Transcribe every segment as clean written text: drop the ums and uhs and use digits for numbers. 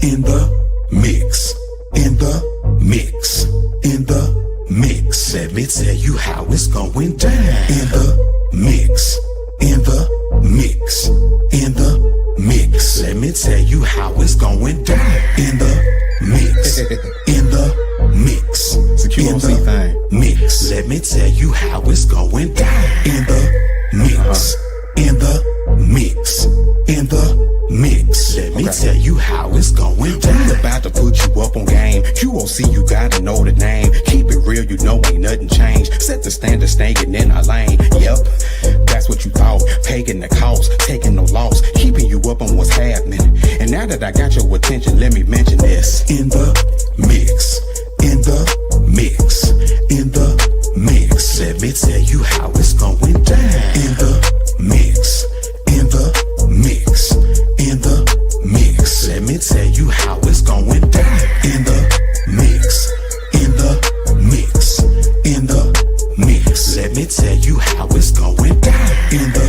in the mix, in the mix, in the mix. Let me tell you how it's going down. In the mix, in the mix, in the mix. Let me tell you how it's going down. In the mix, in the mix, It's a QOC thing. mix. Let me tell you how it's going down. In the mix, in the mix, in the mix. Let me tell you how it's going down. We about to put you up on game. QOC, you gotta know the name. Keep it real, you know ain't nothing changed. Set the standard, staying in our lane. Yep, that's what you thought. Paying the cost, taking no loss. Keeping you up on what's happening. And now that I got your attention, let me mention this. In the mix, in the mix, in the mix. Let me tell you how it's going down. In the mix, in the mix, in the mix. Let me tell you how it's going down. In the mix, in the mix, in the mix. Let me tell you how it's going down. In the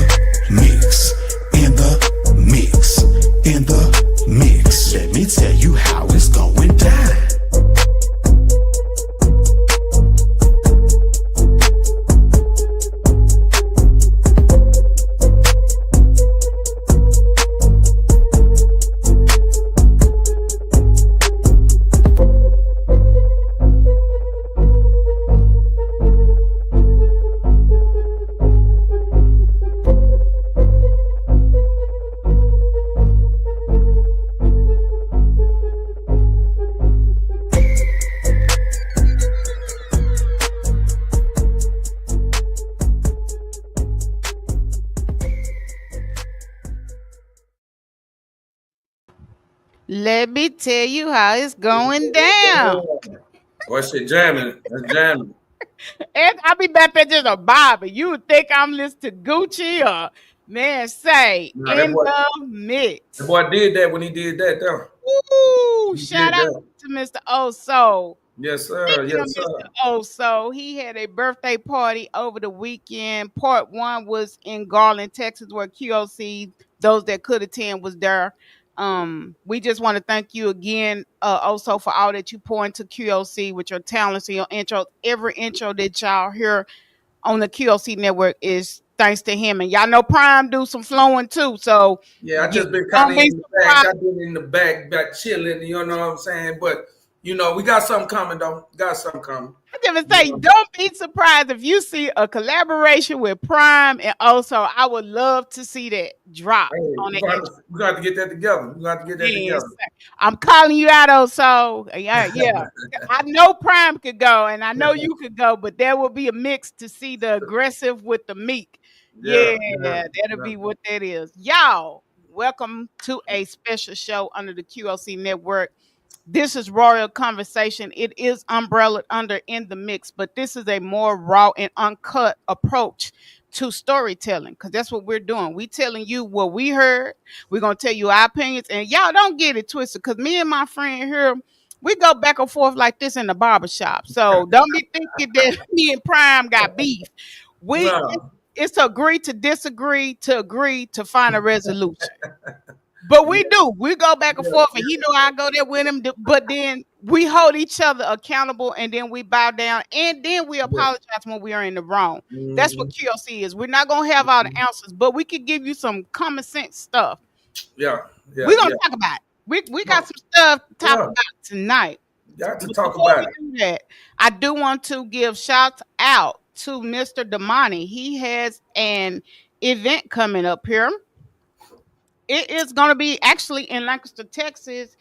mix, in the mix, in the mix. Let me tell you how it's going down. Let me tell you how it's going down. What's shit jamming? That's jamming. And I be back there just a Bobby. You would think I'm listening to Gucci or man say Nah, that in boy, the mix. that boy did that when he did that though. Woo! He Shout did out that. to Mr. Oso. Yes, sir. Speaking of Yes, sir. Mr. Oso, he had a birthday party over the weekend. Part one was in Garland, Texas, where QOC, those that could attend, was there. We just want to thank you again, Oso, for all that you pour into QOC with your talents and your intro. Every intro that y'all hear on the QOC network is thanks to him. And y'all know Prime do some flowing too. So Yeah, I you just been kind don't of be in the back. surprised. I've been in the back chilling. You know what I'm saying? But you know, we got something coming though. Got something coming. I just You say, know, don't be surprised if you see a collaboration with Prime, and also I would love to see that drop hey, on the we got to get that together. We got to get that Yes, together. I'm calling you out, also. Yeah, yeah. I know Prime could go, and I know you could go, but there will be a mix to see the aggressive with the meek. Yeah, Yeah, yeah, that'll yeah. be what that is. Y'all, welcome to a special show under the QLC network. This is Royal Conversation. It is umbrellaed under In the Mix, but this is a more raw and uncut approach to storytelling because that's what we're doing. We telling you what we heard. We're gonna tell you our opinions, and y'all don't get it twisted because me and my friend here, we go back and forth like this in the barbershop. So don't be thinking that me and Prime got beef. We No, it's agree to find a resolution. But we do. We go back and yeah, forth, and he know I go there with him. But then we hold each other accountable, and then we bow down, and then we yeah. apologize when we are in the wrong. That's what Mhm, QLC is. We're not gonna have all the mhm. answers, but we can give you some common sense stuff. Yeah, yeah, We're gonna yeah. talk about it. We got No, some stuff to talk yeah. about tonight. Got to But talk before about we it. do that, I do want to give shouts out to Mr. Damani. He has an event coming up here. It is going to be actually in Lancaster, Texas,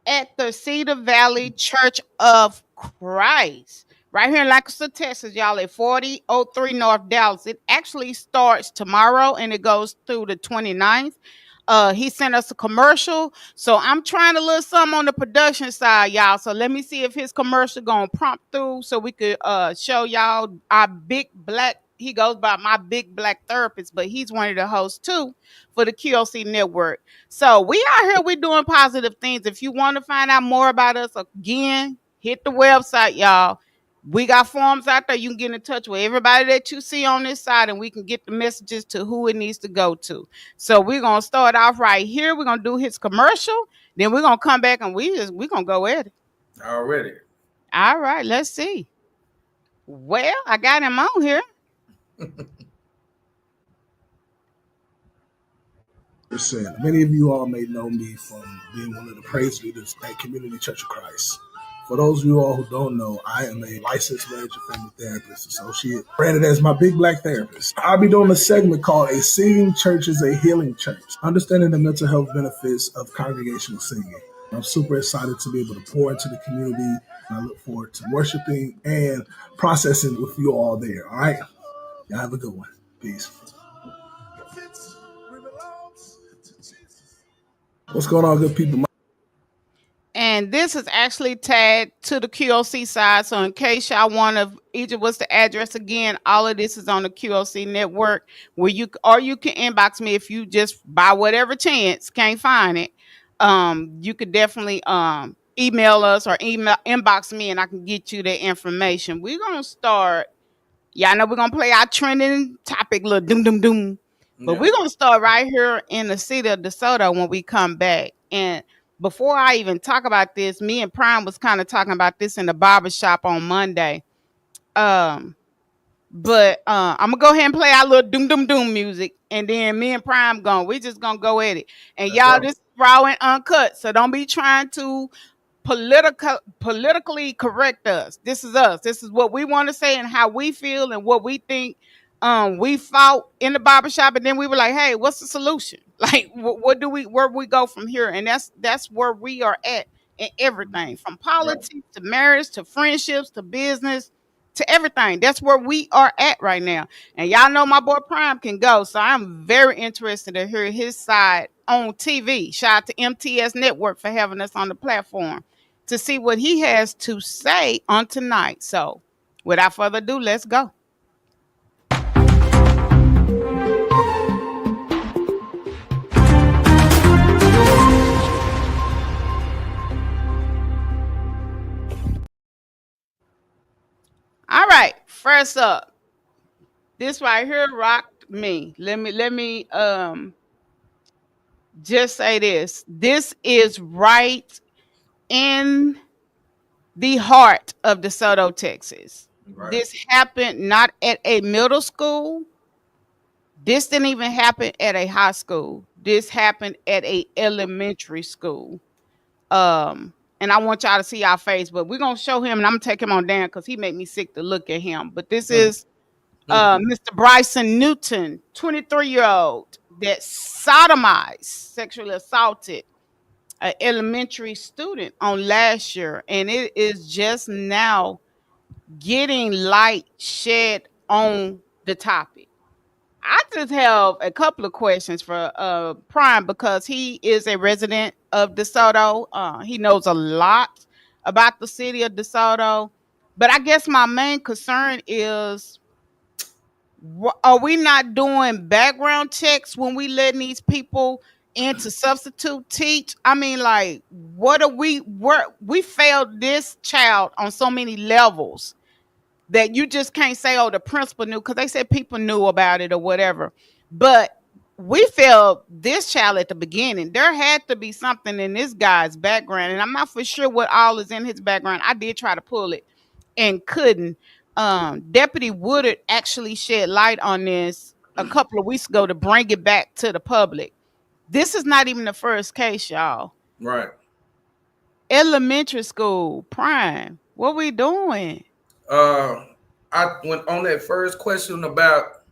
at the Cedar Valley Church of Christ. Right here in Lancaster, Texas, y'all, at 4003 North Dallas. It actually starts tomorrow and it goes through the 29th. He sent us a commercial. So I'm trying to look something on the production side, y'all. So let me see if his commercial gonna prompt through so we could show y'all our big black. He goes by my big black therapist, but he's one of the hosts too for the QLC network. So we out here, we doing positive things. If you want to find out more about us, again, hit the website, y'all. We got forms out there. You can get in touch with everybody that you see on this side, and we can get the messages to who it needs to go to. So we're gonna start off right here. We're gonna do his commercial, Then we're gonna come back and we're gonna go at it. Already. All right, let's see. Well, I got him on here. Many of you all may know me from being one of the praise leaders at Community Church of Christ. For those of you all who don't know, I am a licensed marriage and family therapist associate, branded as my big black therapist. I'll be doing a segment called A Singing Church is a Healing Church, understanding the mental health benefits of congregational singing. I'm super excited to be able to pour into the community. And I look forward to worshiping and processing with you all there. All right? Y'all have a good one. Peace. What's going on, good people? And this is actually tagged to the QOC side. So in case y'all want to, either what's the address again, all of this is on the QOC network where you can inbox me if you just by whatever chance can't find it. You could definitely email us or inbox me and I can get you the information. We're going to start. Y'all know we're going to play our trending topic, little doom, doom, doom. But we're going to start right here in the city of DeSoto when we come back. And before I even talk about this, me and Prime was kind of talking about this in the barbershop on Monday. But I'm going to go ahead and play our little doom, doom, doom music. And then me and Prime we just going to go at it. And y'all, this is raw and uncut. So don't be trying to politically correct us. This is us. This is what we want to say and how we feel and what we think. We fought in the barbershop and then we were like, hey, what's the solution? Like, where we go from here? And that's where we are at in everything, from politics to marriage to friendships to business to everything. That's where we are at right now. And y'all know my boy Prime can go. So I'm very interested to hear his side on TV. Shout out to MTS Network for having us on the platform to see what he has to say on tonight. So without further ado, let's go. All right, first up, this right here rocked me. Let me just say this. This is right in the heart of DeSoto, Texas. Right. This happened not at a middle school. This didn't even happen at a high school. This happened at a elementary school. And I want y'all to see our face, but we're going to show him and I'm going to take him on down because he made me sick to look at him. But this is Mr. Bryson Newton, 23-year-old that sodomized, sexually assaulted an elementary student on last year. And it is just now getting light shed on the topic. I just have a couple of questions for Prime because he is a resident of DeSoto. He knows a lot about the city of DeSoto. But I guess my main concern is, are we not doing background checks when we letting these people in to substitute teach? I mean, like, we failed this child on so many levels that you just can't say, oh, the principal knew, because they said people knew about it or whatever. But we failed this child at the beginning. There had to be something in this guy's background, and I'm not for sure what all is in his background. I did try to pull it and couldn't. Deputy Woodard actually shed light on this a couple of weeks ago to bring it back to the public. This is not even the first case, y'all. Right. Elementary school, Prime, what we doing? I went on that first question about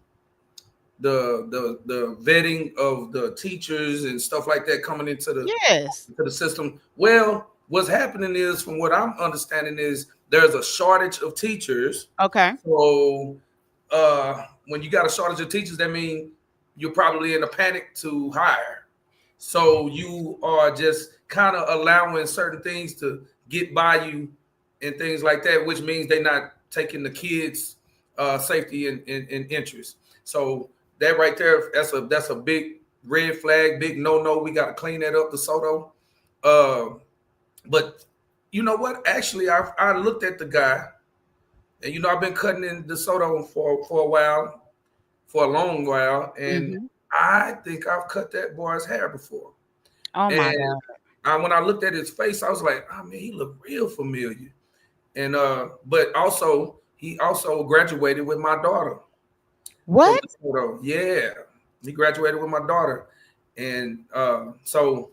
the vetting of the teachers and stuff like that coming into the system. Well, what's happening is, from what I'm understanding, is there's a shortage of teachers. Okay. So when you got a shortage of teachers, that means you're probably in a panic to hire. So you are just kind of allowing certain things to get by you and things like that, which means they're not taking the kids' safety and interest. So that right there, that's a big red flag, big no. We got to clean that up, DeSoto. But you know what? Actually, I looked at the guy, and I've been cutting in DeSoto for a while, for a long while, and I think I've cut that boy's hair before. Oh my God! when I looked at his face, I was like, oh man, he looked real familiar. And but also he also graduated with my daughter. From What? the photo. Yeah, he graduated with my daughter, and so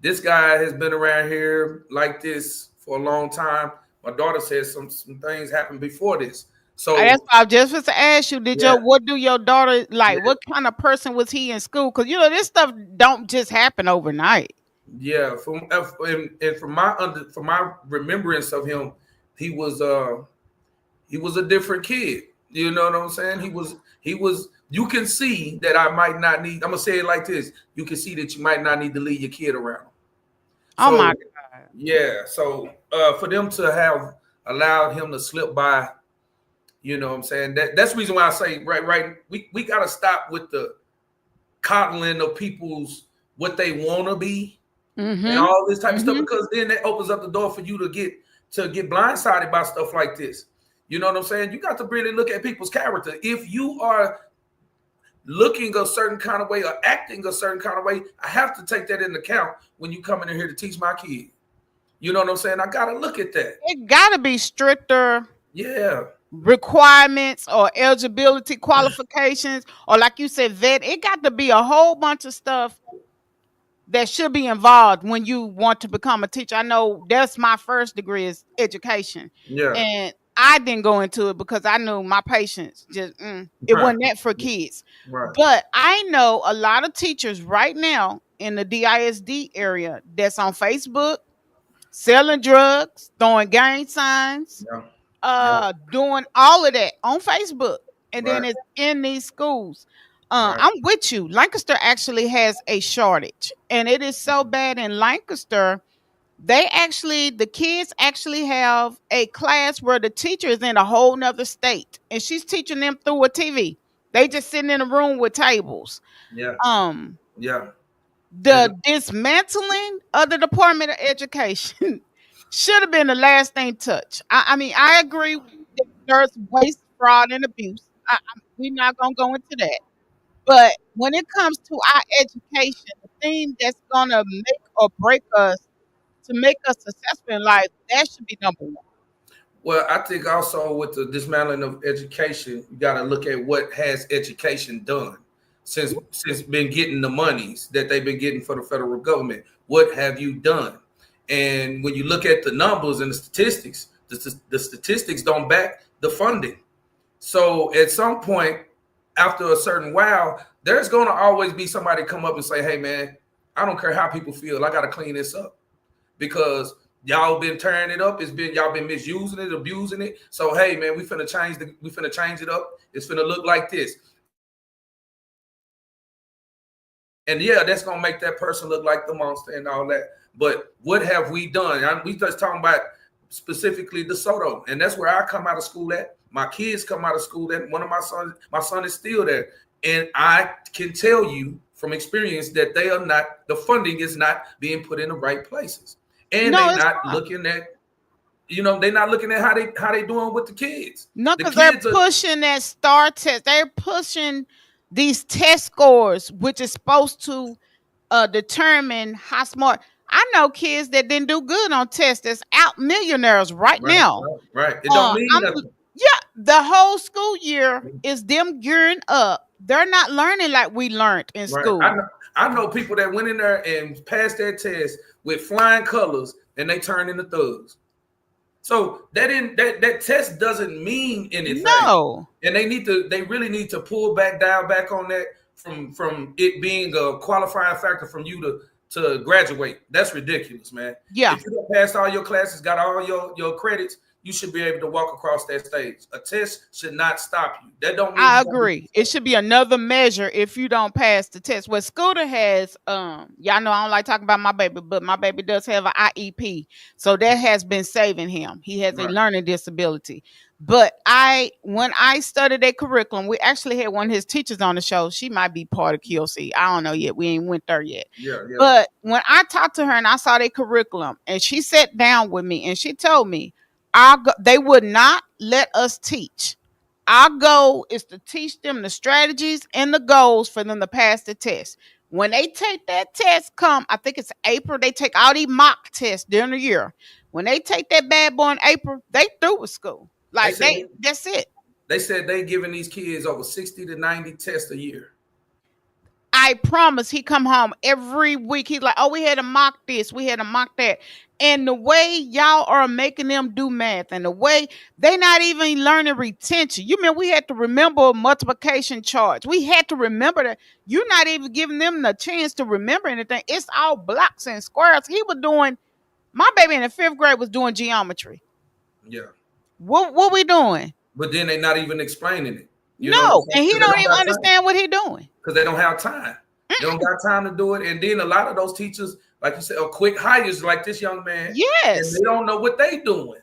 this guy has been around here like this for a long time. My daughter said some things happened before this. So That's why I just was to ask you, yeah, what do your daughter like? yeah, What kind of person was he in school? Because this stuff don't just happen overnight. yeah. And from my remembrance of him, he was a different kid. You know what I'm saying? He was. You can see that I might not need. I'm gonna say it like this: you can see that you might not need to leave your kid around. Oh So my God. yeah, so for them to have allowed him to slip by, you know what I'm saying? That's the reason why I say right. We gotta stop with the coddling of people's what they wanna be and Mm-hmm. all this type of stuff, Mm-hmm. because then that opens up the door for you to get blindsided by stuff like this. You know what I'm saying? You got to really look at people's character. If you are looking a certain kind of way or acting a certain kind of way, I have to take that into account when you come in here to teach my kid. You know what I'm saying? I gotta look at that. It gotta be stricter Yeah, requirements or eligibility qualifications, or like you said, vet. It got to be a whole bunch of stuff that should be involved when you want to become a teacher. I know that's my first degree is education, yeah, and I didn't go into it because I knew my patients just it right, wasn't that for kids. right, But I know a lot of teachers right now in the DISD area that's on Facebook selling drugs, throwing gang signs, yeah, yeah, doing all of that on Facebook, and then right, it's in these schools. right, I'm with you. Lancaster actually has a shortage, and it is so bad in Lancaster. The kids actually have a class where the teacher is in a whole nother state, and she's teaching them through a TV. They just sitting in a room with tables. yeah, Um, yeah. And the dismantling of the Department of Education should have been the last thing touched. I mean, I agree that there's waste, fraud, and abuse. We're not going to go into that. But when it comes to our education, the thing that's going to make or break us to make us successful in life, that should be number one. well, I think also with the dismantling of education, you got to look at what has education done since been getting the monies that they've been getting for the federal government. What have you done? And when you look at the numbers and the statistics, the statistics don't back the funding. So at some point, after a certain while, there's going to always be somebody come up and say, "Hey, man, I don't care how people feel. I got to clean this up because y'all been tearing it up. Y'all been misusing it, abusing it. So hey, man, we finna change it up. It's finna look like this." And yeah, that's gonna make that person look like the monster and all that. But what have we done? We just talking about specifically DeSoto, and that's where I come out of school at. My kids come out of school at. One of my son is still there, and I can tell you from experience that the funding is not being put in the right places, and No, they're it's not not. looking at, they're not looking at how they doing with the kids. No, The because they're kids are pushing that STAR test. They're pushing these test scores, which is supposed to determine how smart. I know kids that didn't do good on tests that's out millionaires right right, now. right. It don't mean I'm nothing. Yeah, the whole school year is them gearing up. They're not learning like we learned in Right. school. I know people that went in there and passed their test with flying colors and they turned into thugs. So that test doesn't mean anything. No, And they really need to dial back on that from it being a qualifying factor from you to graduate. That's ridiculous, man. yeah, If you don't pass all your classes, got all your credits, you should be able to walk across that stage. A test should not stop you. That don't mean I you don't agree. It should be another measure if you don't pass the test. What Scooter has, y'all know I don't like talking about my baby, but my baby does have an IEP, so that has been saving him. He has a Right. learning disability. But when I studied a curriculum, we actually had one of his teachers on the show. She might be part of QLC. I don't know yet. We ain't went there yet. Yeah, yeah. But when I talked to her and I saw their curriculum, and she sat down with me and she told me, they would not let us teach. Our goal is to teach them the strategies and the goals for them to pass the test. When they take that test, I think it's April. They take all these mock tests during the year. When they take that bad boy in April, they through with school. Like that's it. They said they giving these kids over 60 to 90 tests a year. I promise he come home every week. He's like, oh, we had to mock this, we had to mock that. And the way y'all are making them do math and the way they not even learning retention. You mean we had to remember multiplication charts. We had to remember that. You're not even giving them the chance to remember anything. It's all blocks and squares. He was doing, my baby in the 5th grade was doing geometry. Yeah. What we doing? But then they not even explaining it. No, and he don't even understand what he doing. Because they don't have time. They don't got time to do it. And then a lot of those teachers, like you said, are quick hires like this young man. Yes. And they don't know what they doing.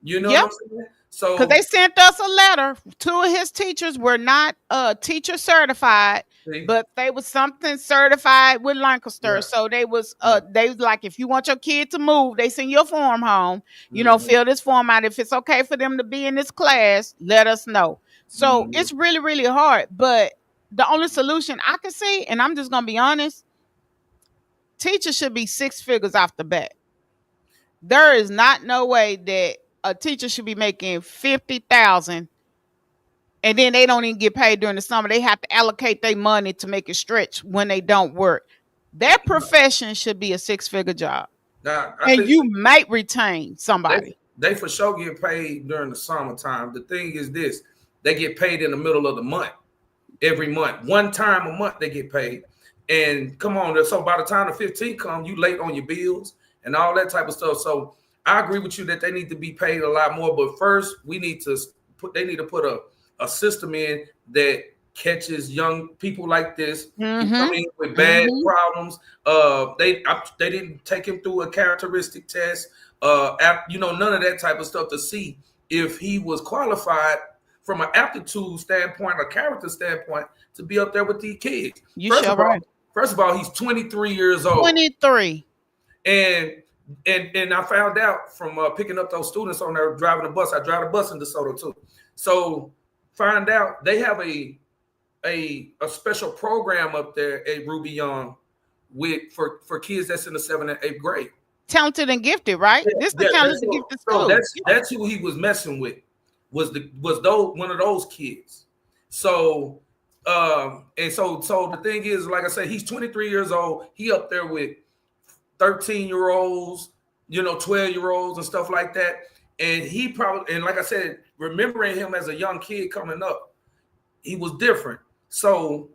You know what I'm saying? So because they sent us a letter. 2 of his teachers were not teacher certified, but they was something certified with Lancaster. Yeah. So they was like, if you want your kid to move, they send you a form home. You know, fill this form out. If it's okay for them to be in this class, let us know. So it's really, really hard. But the only solution I can see, and I'm just gonna be honest, teachers should be 6 figures off the bat. There is not no way that a teacher should be making $50,000 and then they don't even get paid during the summer. They have to allocate their money to make it stretch when they don't work. Their profession should be a 6-figure job. Now, and you might retain somebody. They for sure get paid during the summertime. The thing is this, they get paid in the middle of the month. Every month. One time a month they get paid. And come on, so by the time the 15th comes, you late on your bills and all that type of stuff. So I agree with you that they need to be paid a lot more. But first, they need to put a system in that catches young people like this coming with bad problems. They didn't take him through a characteristic test. None of that type of stuff to see if he was qualified from an aptitude standpoint or character standpoint to be up there with these kids. First of all, he's 23 years old. 23. And I found out from picking up those students on there driving the bus. I drive the bus in DeSoto too. So find out they have a special program up there at Ruby Young for kids that's in the 7th and 8th grade. Talented and gifted, right? Yeah, this is the talented and gifted school. That's who he was messing with. Was one of those kids. So so the thing is, like I said, he's 23 years old. He up there with 13-year-olds, 12-year-olds and stuff like that. And he probably, and like I said, remembering him as a young kid coming up, he was different. So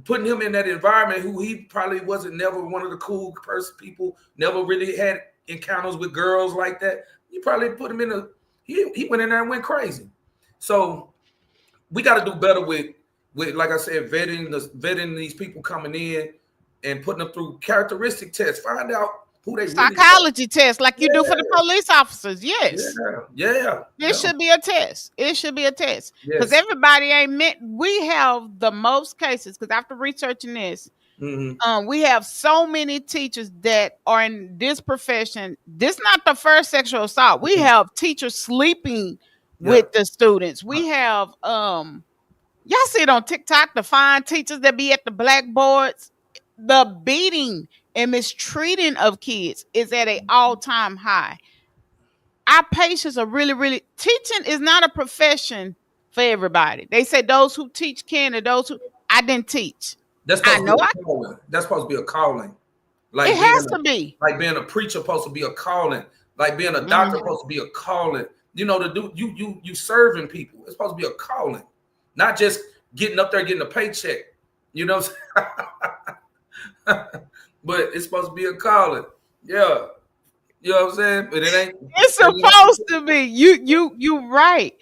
putting him in that environment, who he probably wasn't never one of the cool people, never really had encounters with girls like that. You probably put him in he went in there and went crazy. So we got to do better with like I said, vetting these people coming in and putting them through characteristic tests. Find out who they psychology tests like you do for the police officers. Yes. Yeah. It should be a test. It should be a test because everybody ain't meant. We have the most cases because after researching this, we have so many teachers that are in this profession. This is not the first sexual assault. We have teachers sleeping with the students. We have y'all see it on TikTok, the fine teachers that be at the blackboards. The beating and mistreating of kids is at an all-time high. Our patients are really, really, teaching is not a profession for everybody. They say those who teach can, and those who I didn't teach. That's supposed to be a calling. Like it has to be. Like being a preacher supposed to be a calling. Like being a doctor supposed to be a calling. To do you serving people. It's supposed to be a calling, not just getting up there getting a paycheck. But it's supposed to be a calling. Yeah. You know what I'm saying? But it ain't. It's supposed to be. You right.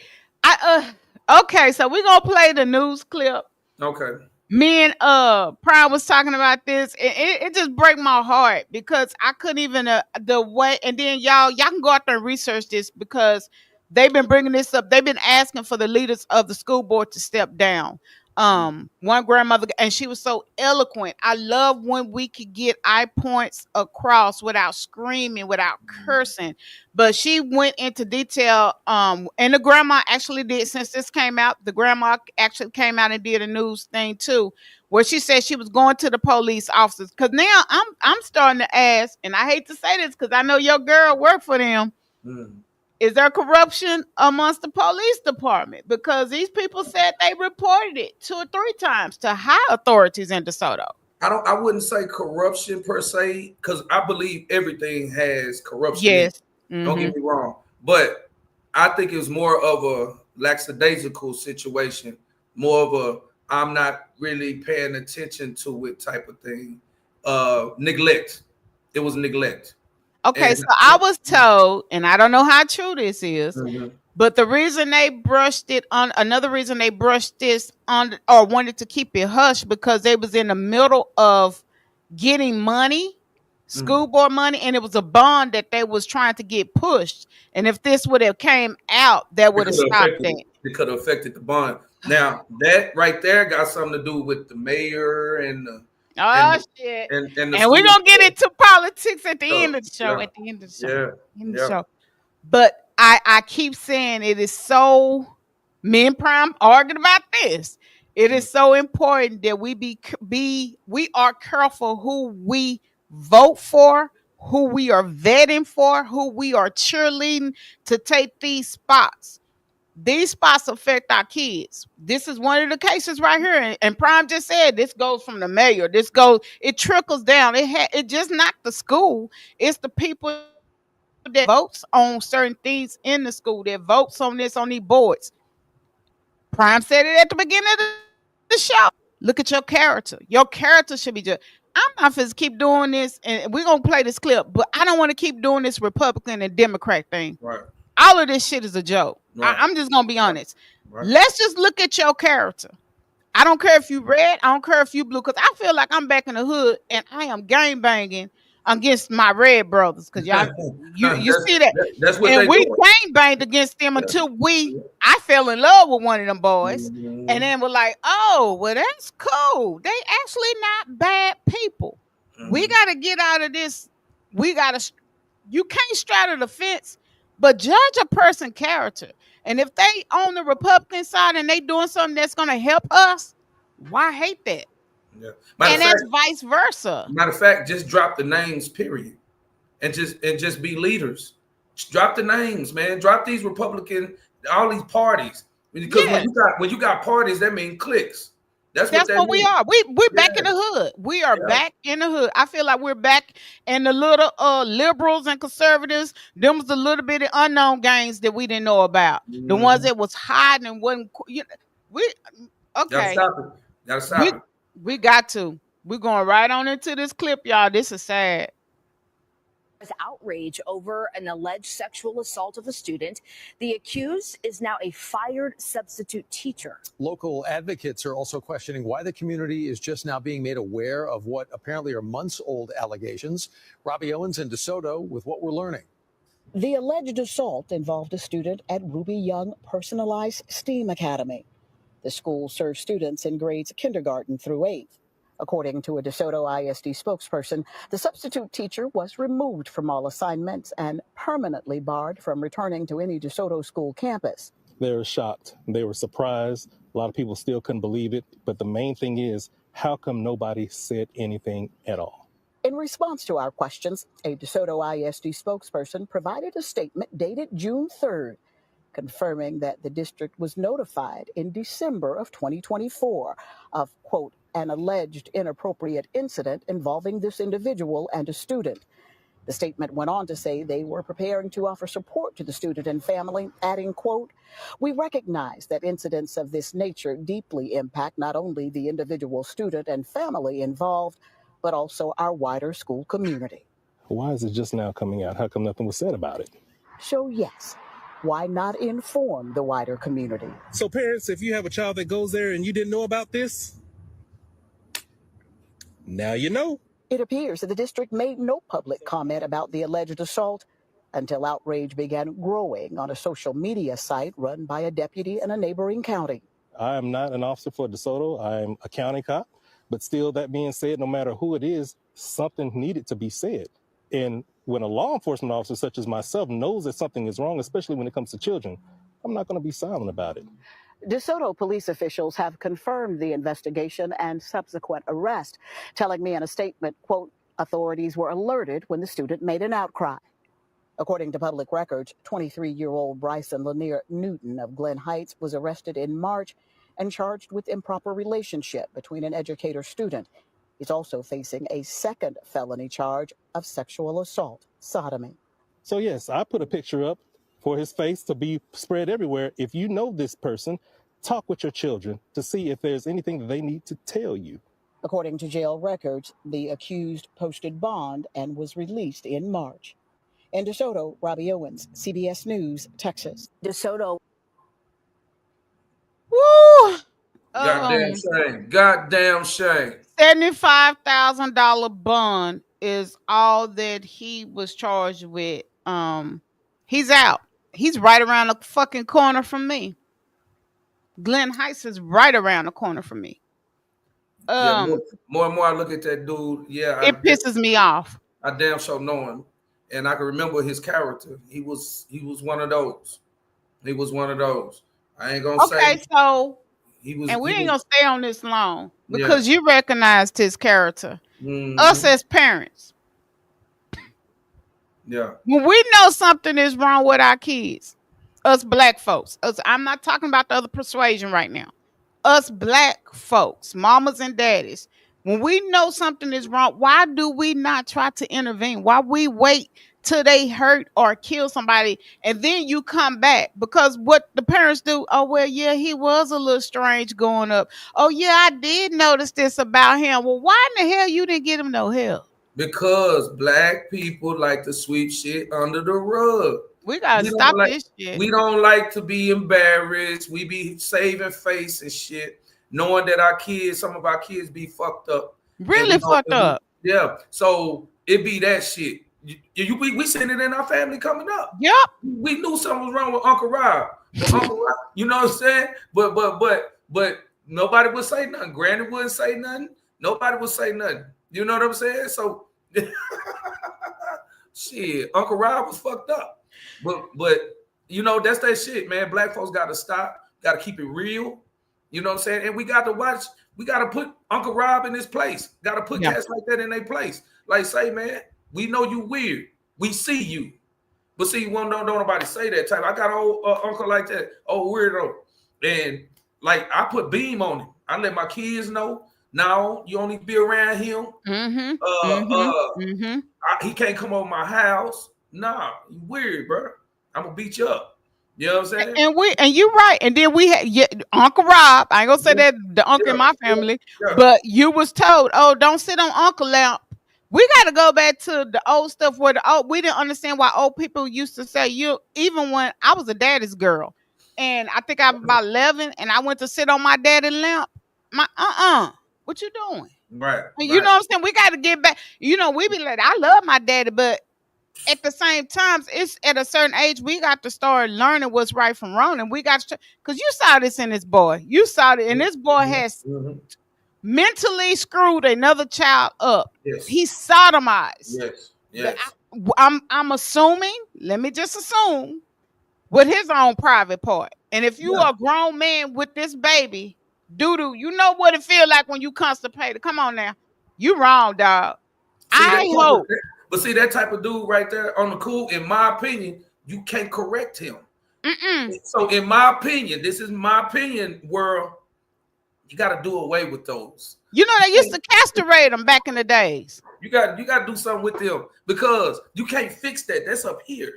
Okay, so we're gonna play the news clip. Okay. Me and Prime was talking about this, and it just break my heart because I couldn't even the way. And then y'all can go out there and research this because they've been bringing this up. They've been asking for the leaders of the school board to step down. One grandmother, and she was so eloquent. I love when we could get our points across without screaming, without cursing. But she went into detail. And the grandma actually did, since this came out, the grandma actually came out and did a news thing too, where she said she was going to the police officers. Because now I'm starting to ask, and I hate to say this because I know your girl worked for them. Mm. Is there corruption amongst the police department? Because these people said they reported it 2 or 3 times to high authorities in DeSoto. I wouldn't say corruption per se, because I believe everything has corruption. Yes. Don't get me wrong. But I think it was more of a lackadaisical situation, more of a I'm not really paying attention to it type of thing. Neglect. It was neglect. Okay, And- so I was told, and I don't know how true this is, Mhm. but the reason they brushed it on, another reason they brushed this on or wanted to keep it hush, because they was in the middle of getting money, school board money, and it was a bond that they was trying to get pushed. And if this would have came out, that would have stopped that. It could have affected the bond. Now that right there got something to do with the mayor and the Oh shit! and the And we're school gonna get board. into politics at the So, end of the show. yeah. At the end of the show. Yeah. End of the Yeah. show. But I keep saying it is so. Me and Prime arguing about this. It is so important that we are careful who we vote for, who we are vetting for, who we are cheerleading to take these spots. These spots affect our kids. This is one of the cases right here. And Prime just said this goes from the mayor. It trickles down. It just not the school. It's the people that votes on certain things in the school, that votes on this on these boards. Prime said it at the beginning of the show. Look at your character. Your character should be just. I'm not going to keep doing this, and we're going to play this clip, but I don't want to keep doing this Republican and Democrat thing. Right. All of this shit is a joke. Right. I'm just going to be honest. Right. Let's just look at your character. I don't care if you red. I don't care if you blue, because I feel like I'm back in the hood, and I am gang banging against my red brothers, because y'all, you see that. That's what And they we doing. gang banged against them until I fell in love with one of them boys. Mhm. And then we're like, oh, well, that's cool. They actually not bad people. We Mhm. got to get out of this. You can't straddle the fence, but judge a person's character. And if they on the Republican side and they doing something that's going to help us, why hate that? Yeah. And that's vice versa. Matter of fact, just drop the names, period, and just be leaders. Just drop the names, man. Drop these Republican, all these parties, because Yeah. when you got parties, that means cliques. That's That's that what we means. are. We're back Yeah. in the hood. We are Yeah. back in the hood. I feel like we're back in the little liberals and conservatives. Them was the little bitty unknown gangs that we didn't know about. The ones that was hiding and wasn't. Gotta Okay. stop it. Gotta stop it. We got to. We're going right on into this clip, y'all. This is sad. With outrage over an alleged sexual assault of a student, the accused is now a fired substitute teacher. Local advocates are also questioning why the community is just now being made aware of what apparently are months-old allegations. Robbie Owens in DeSoto with what we're learning. The alleged assault involved a student at Ruby Young Personalized STEAM Academy. The school serves students in grades kindergarten through 8th. According to a DeSoto ISD spokesperson, the substitute teacher was removed from all assignments and permanently barred from returning to any DeSoto school campus. They were shocked. They were surprised. A lot of people still couldn't believe it. But the main thing is, how come nobody said anything at all? In response to our questions, a DeSoto ISD spokesperson provided a statement dated June 3rd, confirming that the district was notified in December of 2024 of, quote, an alleged inappropriate incident involving this individual and a student. The statement went on to say they were preparing to offer support to the student and family, adding, quote, we recognize that incidents of this nature deeply impact not only the individual student and family involved, but also our wider school community. Why is it just now coming out? How come nothing was said about it? So yes, why not inform the wider community? So parents, if you have a child that goes there and you didn't know about this, now you know. It appears that the district made no public comment about the alleged assault until outrage began growing on a social media site run by a deputy in a neighboring county. I am not an officer for DeSoto. I'm a county cop. But still, that being said, no matter who it is, something needed to be said. And when a law enforcement officer such as myself knows that something is wrong, especially when it comes to children, I'm not going to be silent about it. DeSoto police officials have confirmed the investigation and subsequent arrest, telling me in a statement, quote, authorities were alerted when the student made an outcry. According to public records, 23-year-old Bryson Lanier Newton of Glen Heights was arrested in March and charged with improper relationship between an educator-student. He's also facing a second felony charge of sexual assault, sodomy. So yes, I put a picture up for his face to be spread everywhere. If you know this person, talk with your children to see if there's anything that they need to tell you. According to jail records, the accused posted bond and was released in March. In DeSoto, Robbie Owens, CBS News, Texas. DeSoto. Woo! Goddamn shame. Goddamn shame. $75,000 bond is all that he was charged with. He's out. He's right around the fucking corner from me. Glen Heights is right around the corner from me. Yeah, more and more I look at that dude. Yeah, it pisses me off. I damn sure know him, and I can remember his character. He was one of those. He was one of those. I ain't gonna say. Okay, so he was, and we he ain't was, gonna stay on this long because you recognized his character. Us as parents. Yeah. When we know something is wrong with our kids, us black folks, I'm not talking about the other persuasion right now. Us black folks, mamas and daddies, when we know something is wrong, why do we not try to intervene? Why we wait till they hurt or kill somebody and then you come back? Because what the parents do, oh, well, yeah, he was a little strange going up. Oh, yeah, I did notice this about him. Well, why in the hell you didn't get him no help? Because black people like to sweep shit under the rug. We gotta stop this shit. We don't like to be embarrassed. We be saving face and shit, knowing that our kids, some of our kids be fucked up. Really fucked up. Yeah. So it be that shit. We seen it in our family coming up. Yep. We knew something was wrong with Uncle Rob. You know what I'm saying? But nobody would say nothing. Granny wouldn't say nothing. Nobody would say nothing. You know what I'm saying? So shit, Uncle Rob was fucked up. But you know, that's that shit, man. Black folks gotta stop, gotta keep it real. You know what I'm saying? And we got to watch, we gotta put Uncle Rob in his place. Gotta put cats like that in their place. Like, say, man, we know you weird. We see you. But see, don't nobody say that type. I got an old uncle like that, old weirdo. And like I put beam on him. I let my kids know. Now you only be around him. He can't come over my house. Nah, you weird, bro. I'm gonna beat you up. You know what I'm saying? And you're right. And then we had Uncle Rob. I ain't gonna say that the uncle in my family, but you was told, oh, don't sit on Uncle lap. We got to go back to the old stuff where we didn't understand why old people used to say even when I was a daddy's girl, and I think I was about 11, and I went to sit on my daddy's lap. What you doing? Right. You know what I'm saying? We got to get back. You know, we be like, I love my daddy, but at the same time, it's at a certain age, we got to start learning what's right from wrong. And we got to, because you saw this in this boy. You saw it, and this boy has mentally screwed another child up. Yes. He's sodomized. Yes. I'm assuming, let me just assume, with his own private part. And if you are a grown man with this baby, doo-doo, you know what it feel like when you constipated. Come on now. You wrong, dog. I hope. But see, that type of dude right there on the cool, in my opinion, you can't correct him. So in my opinion, this is my opinion, world, you got to do away with those. You know, they used to castrate them back in the days. You got to do something with them because you can't fix that. That's up here.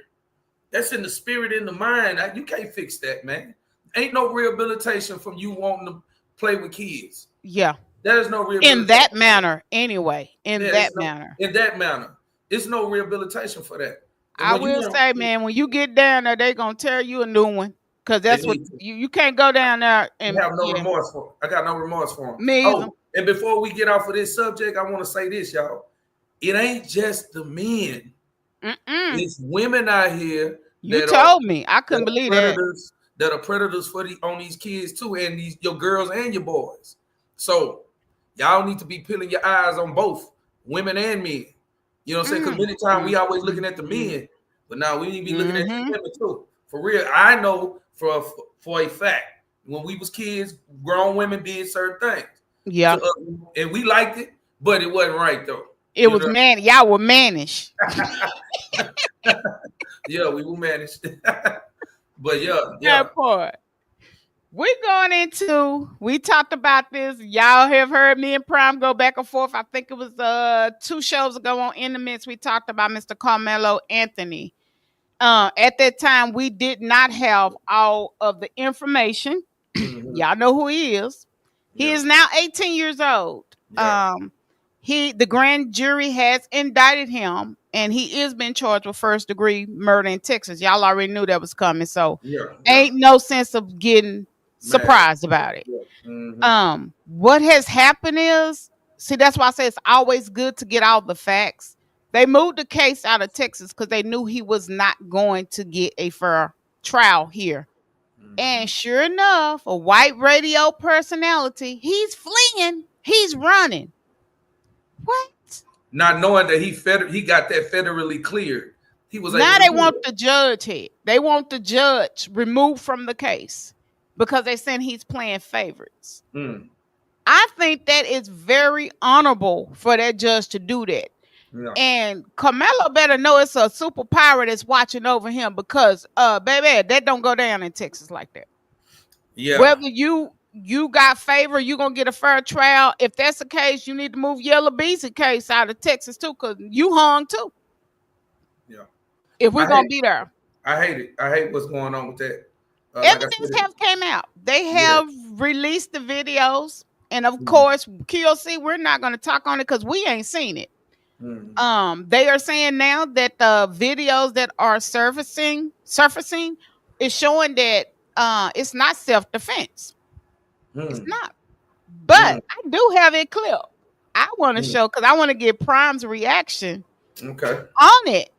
That's in the spirit, in the mind. You can't fix that, man. Ain't no rehabilitation from you wanting to play with kids. Yeah. There's no rehabilitation. In that manner, anyway. In that manner. It's no rehabilitation for that. And I will say, man, when you get down there, they're going to tear you a new one. Because that's what you can't go down there and have no remorse for. I got no remorse for them. Me either. And before we get off of this subject, I want to say this, y'all. It ain't just the men. It's women out here. You told me. I couldn't believe that. that are predators on these kids too, and your girls and your boys. So y'all need to be peeling your eyes on both women and men. You know what I'm saying? Because many times we always looking at the men, but now we need to be looking at the women too. For real, I know for a fact when we was kids, grown women did certain things. Yeah, and we liked it, but it wasn't right though. It was man. Y'all were mannish. Yeah, we were managed. But yeah. That part. We talked about this. Y'all have heard me and Prime go back and forth. I think it was 2 shows ago on Intimates. We talked about Mr. Carmelo Anthony. At that time, we did not have all of the information. Y'all know who he is. He is now 18 years old. Yeah. The grand jury has indicted him, and he is being charged with first-degree murder in Texas. Y'all already knew that was coming, so ain't no sense of getting surprised about it. What has happened is, see, that's why I say it's always good to get all the facts. They moved the case out of Texas because they knew he was not going to get a fair trial here. And sure enough, a white radio personality, he's fleeing, he's running. What? Not knowing that he got that federally cleared. He was now they want the judge here. They want the judge removed from the case because they saying he's playing favorites. I think that is very honorable for that judge to do that. Yeah. And Carmelo better know it's a super pirate that's watching over him because, baby, that don't go down in Texas like that. Yeah. Whether you got favor, you gonna get a fair trial. If that's the case, you need to move Yella Beezy case out of Texas too, because you hung too. Yeah. If we're gonna be there. I hate it. I hate what's going on with that. Evidence have came out. They have released the videos, and of course, QLC, we're not gonna talk on it because we ain't seen it. They are saying now that the videos that are surfacing is showing that it's not self-defense. It's not. But I do have a clip I want to show because I want to get Prime's reaction on it,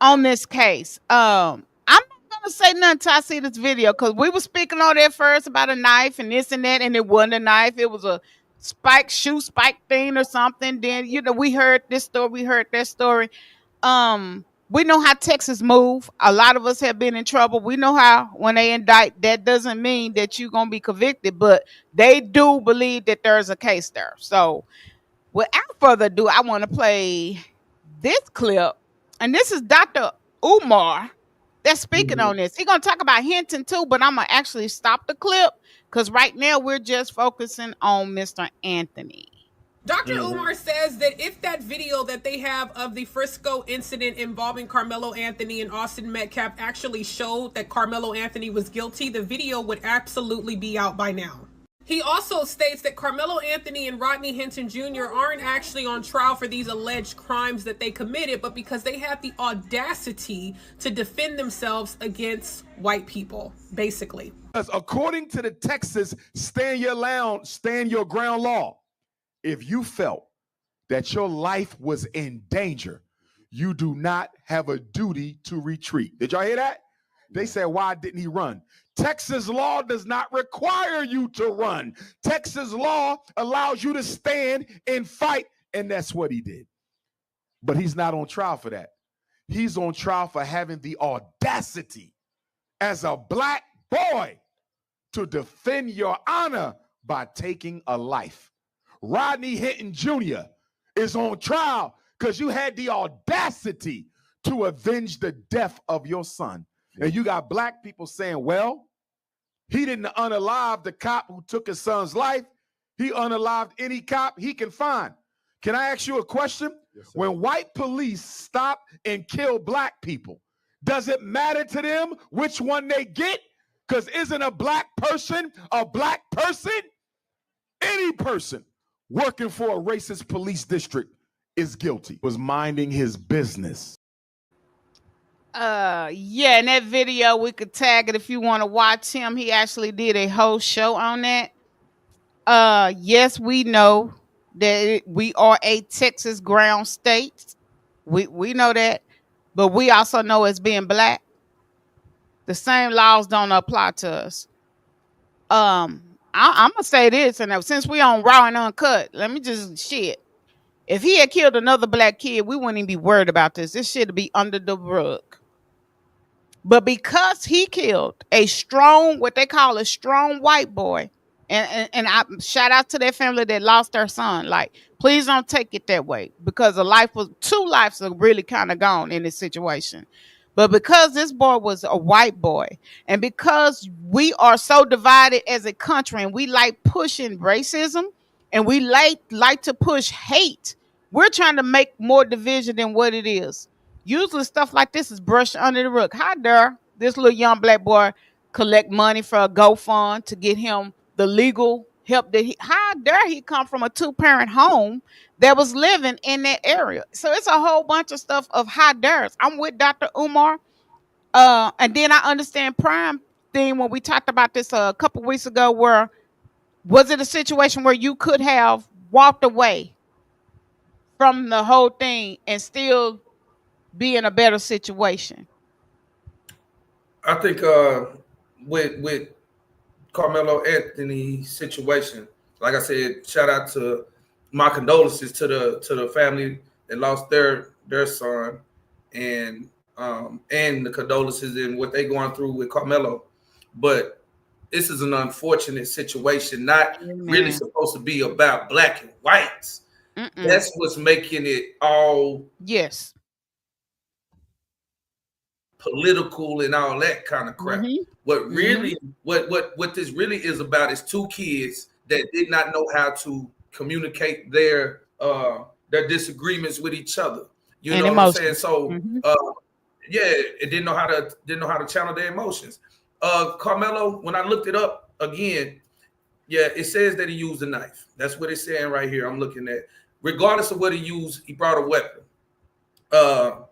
on this case. I'm not gonna say nothing until I see this video because we were speaking on that first about a knife and this and that, and it wasn't a knife, it was a shoe spike thing or something. Then we heard this story, we heard that story. We know how Texas move. A lot of us have been in trouble. We know how when they indict, that doesn't mean that you're gonna be convicted, but they do believe that there's a case there. So without further ado, I want to play this clip, and this is Dr. Umar that's speaking on this. He's gonna talk about Hinton too, but I'm gonna actually stop the clip because right now we're just focusing on Mr. Anthony. Dr. Umar says that if that video that they have of the Frisco incident involving Carmelo Anthony and Austin Metcalf actually showed that Carmelo Anthony was guilty, the video would absolutely be out by now. He also states that Carmelo Anthony and Rodney Hinton Jr. aren't actually on trial for these alleged crimes that they committed, but because they had the audacity to defend themselves against white people, basically. According to the Texas stand your ground law, if you felt that your life was in danger, you do not have a duty to retreat. Did y'all hear that? They said, why didn't he run? Texas law does not require you to run. Texas law allows you to stand and fight, and that's what he did. But he's not on trial for that. He's on trial for having the audacity as a black boy to defend your honor by taking a life. Rodney Hinton Jr. is on trial because you had the audacity to avenge the death of your son. And you got black people saying, well, he didn't unalive the cop who took his son's life. He unalived any cop he can find. Can I ask you a question? Yes, when white police stop and kill black people, does it matter to them which one they get? Because isn't a black person a black person? Any person working for a racist police district is guilty. Was minding his business. Yeah, in that video, we could tag it if you want to watch him. He actually did a whole show on that. Yes, we know that we are a Texas ground state. We know that, but we also know as being black, The same laws don't apply to us. I'm gonna say this, and since we on Raw and Uncut, let me just shit. If he had killed another black kid, we wouldn't even be worried about this. This shit would be under the rug. But because he killed a strong, what they call a strong white boy, and I shout out to that family that lost their son. Like, please don't take it that way, because two lives are really kind of gone in this situation. But because this boy was a white boy, and because we are so divided as a country, and we like pushing racism, and we like to push hate, we're trying to make more division than what it is. Usually stuff like this is brushed under the rug. How dare this little young black boy collect money for a GoFund to get him the legal help how dare he come from a 2-parent home that was living in that area? So it's a whole bunch of stuff of how dares. I'm with Dr. Umar. And then I understand Prime thing when we talked about this a couple weeks ago, where was it a situation where you could have walked away from the whole thing and still be in a better situation? I think with Carmelo Anthony's situation, like I said, shout out to my condolences to the family that lost their son, and the condolences in what they're going through with Carmelo. But this is an unfortunate situation, not really supposed to be about black and whites. That's what's making it all political and all that kind of crap. What really, what this really is about is two kids that did not know how to communicate their disagreements with each other. You know what I'm saying? So it didn't know how to channel their emotions. Carmelo, when I looked it up again, it says that he used a knife. That's what it's saying right here. I'm looking at. Regardless of what he used, he brought a weapon. The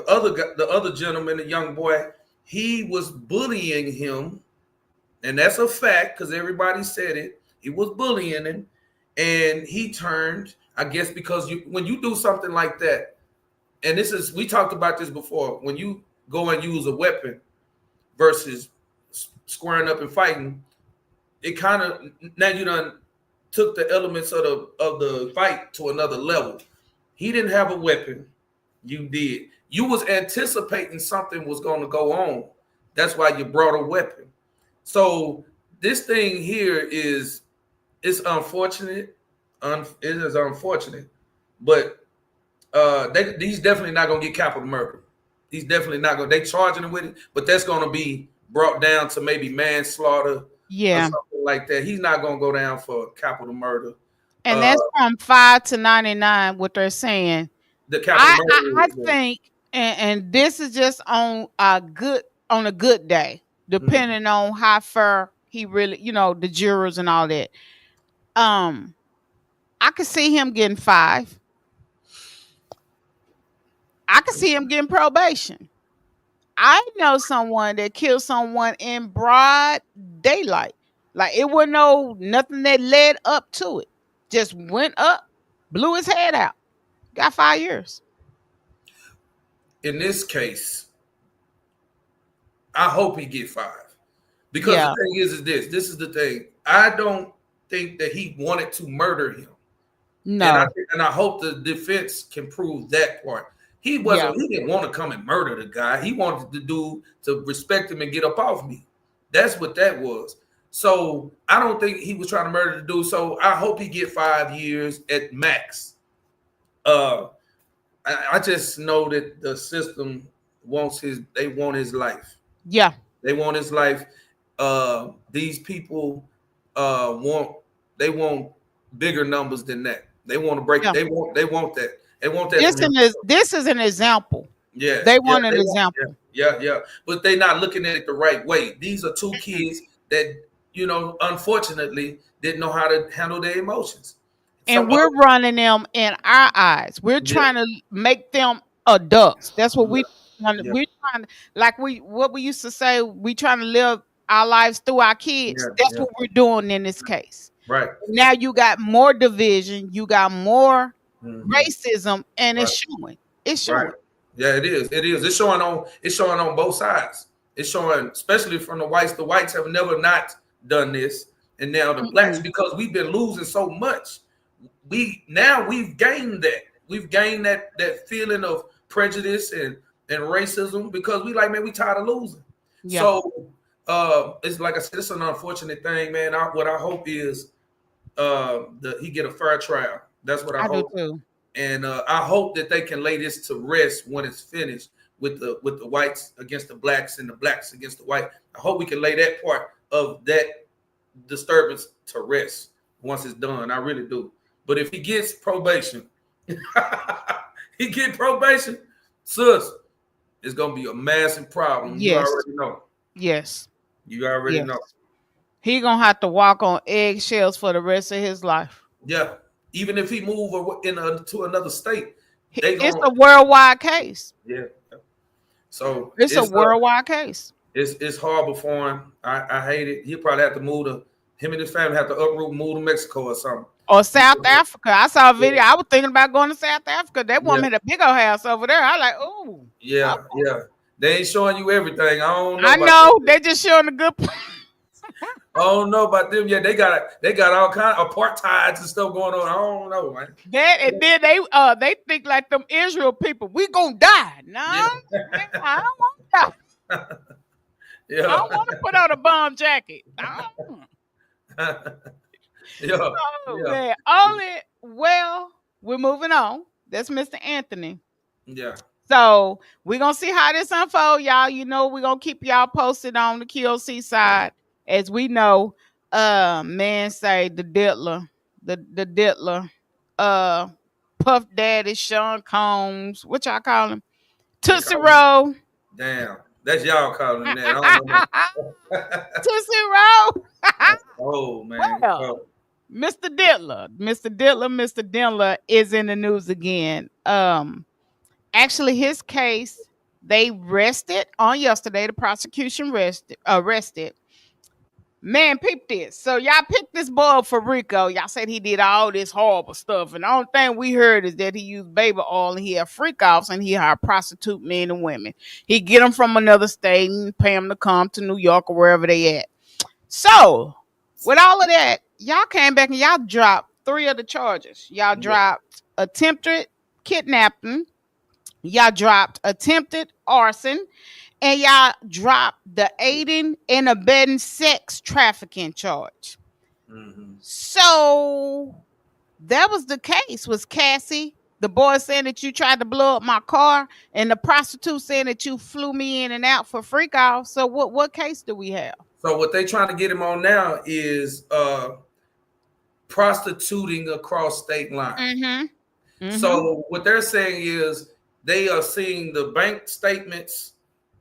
other gentleman, the young boy, he was bullying him, and that's a fact because everybody said it. He was bullying him, and he turned. I guess because when you do something like that, and we talked about this before. When you go and use a weapon versus squaring up and fighting, it kind of now you done took the elements of the fight to another level. He didn't have a weapon. You did. You was anticipating something was going to go on. That's why you brought a weapon. So this thing here it's unfortunate. It is unfortunate, but he's definitely not going to get capital murder. He's definitely not going. They charging him with it, but that's going to be brought down to maybe manslaughter. Or something like that. He's not going to go down for capital murder. And that's from 5 to 99. What they're saying. The capital murder. I think, and this is just on a good day, depending on how far he really, the jurors and all that. I could see him getting 5. I could see him getting probation. I know someone that killed someone in broad daylight. Like, it wasn't nothing that led up to it. Just went up, blew his head out. Got 5 years. In this case, I hope he get 5. Because the thing is this. This is the thing. I don't think that he wanted to murder him. No. And I hope the defense can prove that part. He wasn't. He didn't want to come and murder the guy. He wanted the dude to respect him and get up off me. That's what that was. So I don't think he was trying to murder the dude. So I hope he get 5 years at max. I just know that the system wants they want his life. Yeah. They want his life. These people want bigger numbers than that. They want to break. They want that. They want that. This is an example. Yeah. They want an example. Yeah. But they're not looking at it the right way. These are two kids that, unfortunately didn't know how to handle their emotions. And we're running them in our eyes. We're trying to make them adults. That's what we're trying to, like what we used to say, we trying to live our lives through our kids. That's what we're doing in this case. Right. Now you got more division, you got more racism, and it's showing. It's showing. Yeah, it is. It is. It's showing on both sides. It's showing, especially from the whites. The whites have never not done this, and now the blacks, because we've been losing so much. We've gained that. We've gained that feeling of prejudice and racism because we like, man, we tired of losing. Yeah. So it's like I said, it's an unfortunate thing, man. What I hope is he get a fair trial. That's what I hope. Do too. And I hope that they can lay this to rest when it's finished with the whites against the blacks and the blacks against the white. I hope we can lay that part of that disturbance to rest once it's done. I really do. But if he gets probation, sis, it's gonna be a massive problem. Yes. You already know. Yes. You already know. He gonna have to walk on eggshells for the rest of his life. Yeah. Even if he move to another state, it's a worldwide case. Yeah. So it's a worldwide case. It's horrible for him. I hate it. He'll probably have to him and his family have to uproot and move to Mexico or something. Or South Africa. I saw a video. I was thinking about going to South Africa. That woman had a big old house over there. I like, oh. Yeah, yeah. They ain't showing you everything. I don't know. I know. They just showing the good part. I don't know about them. Yeah, they got all kind of apartheids and stuff going on. I don't know, man. That and then they think like them Israel people. We gonna die. No, I don't want to die. Yeah. I don't want to put on a bomb jacket. Yeah. Man. We're moving on. That's Mr. Anthony. Yeah. So we're gonna see how this unfolds, y'all. You know, we're gonna keep y'all posted on the QOC side. As we know, man say the Diddler, Puff Daddy, Sean Combs, what y'all call him? Tootsie Roll. Damn. That's y'all calling him that. I don't know. Tootsie Roll. Oh man. Well, Mr. Diddler is in the news again. Actually, his case, they rested on yesterday. The prosecution arrested. Man, peep this. So y'all picked this boy up for Rico. Y'all said he did all this horrible stuff. And the only thing we heard is that he used baby oil and he had freak offs and he hired prostitute men and women. He get them from another state and pay them to come to New York or wherever they at. So with all of that, y'all came back and y'all dropped 3 of the charges. Y'all dropped attempted kidnapping. Y'all dropped attempted arson. And y'all dropped the aiding and abetting sex trafficking charge. Mm-hmm. So that was the case. Was Cassie, the boy saying that you tried to blow up my car, and the prostitute saying that you flew me in and out for freak off. So what case do we have? So what they trying to get him on now is prostituting across state lines. Mm-hmm. Mm-hmm. So what they're saying is they are seeing the bank statements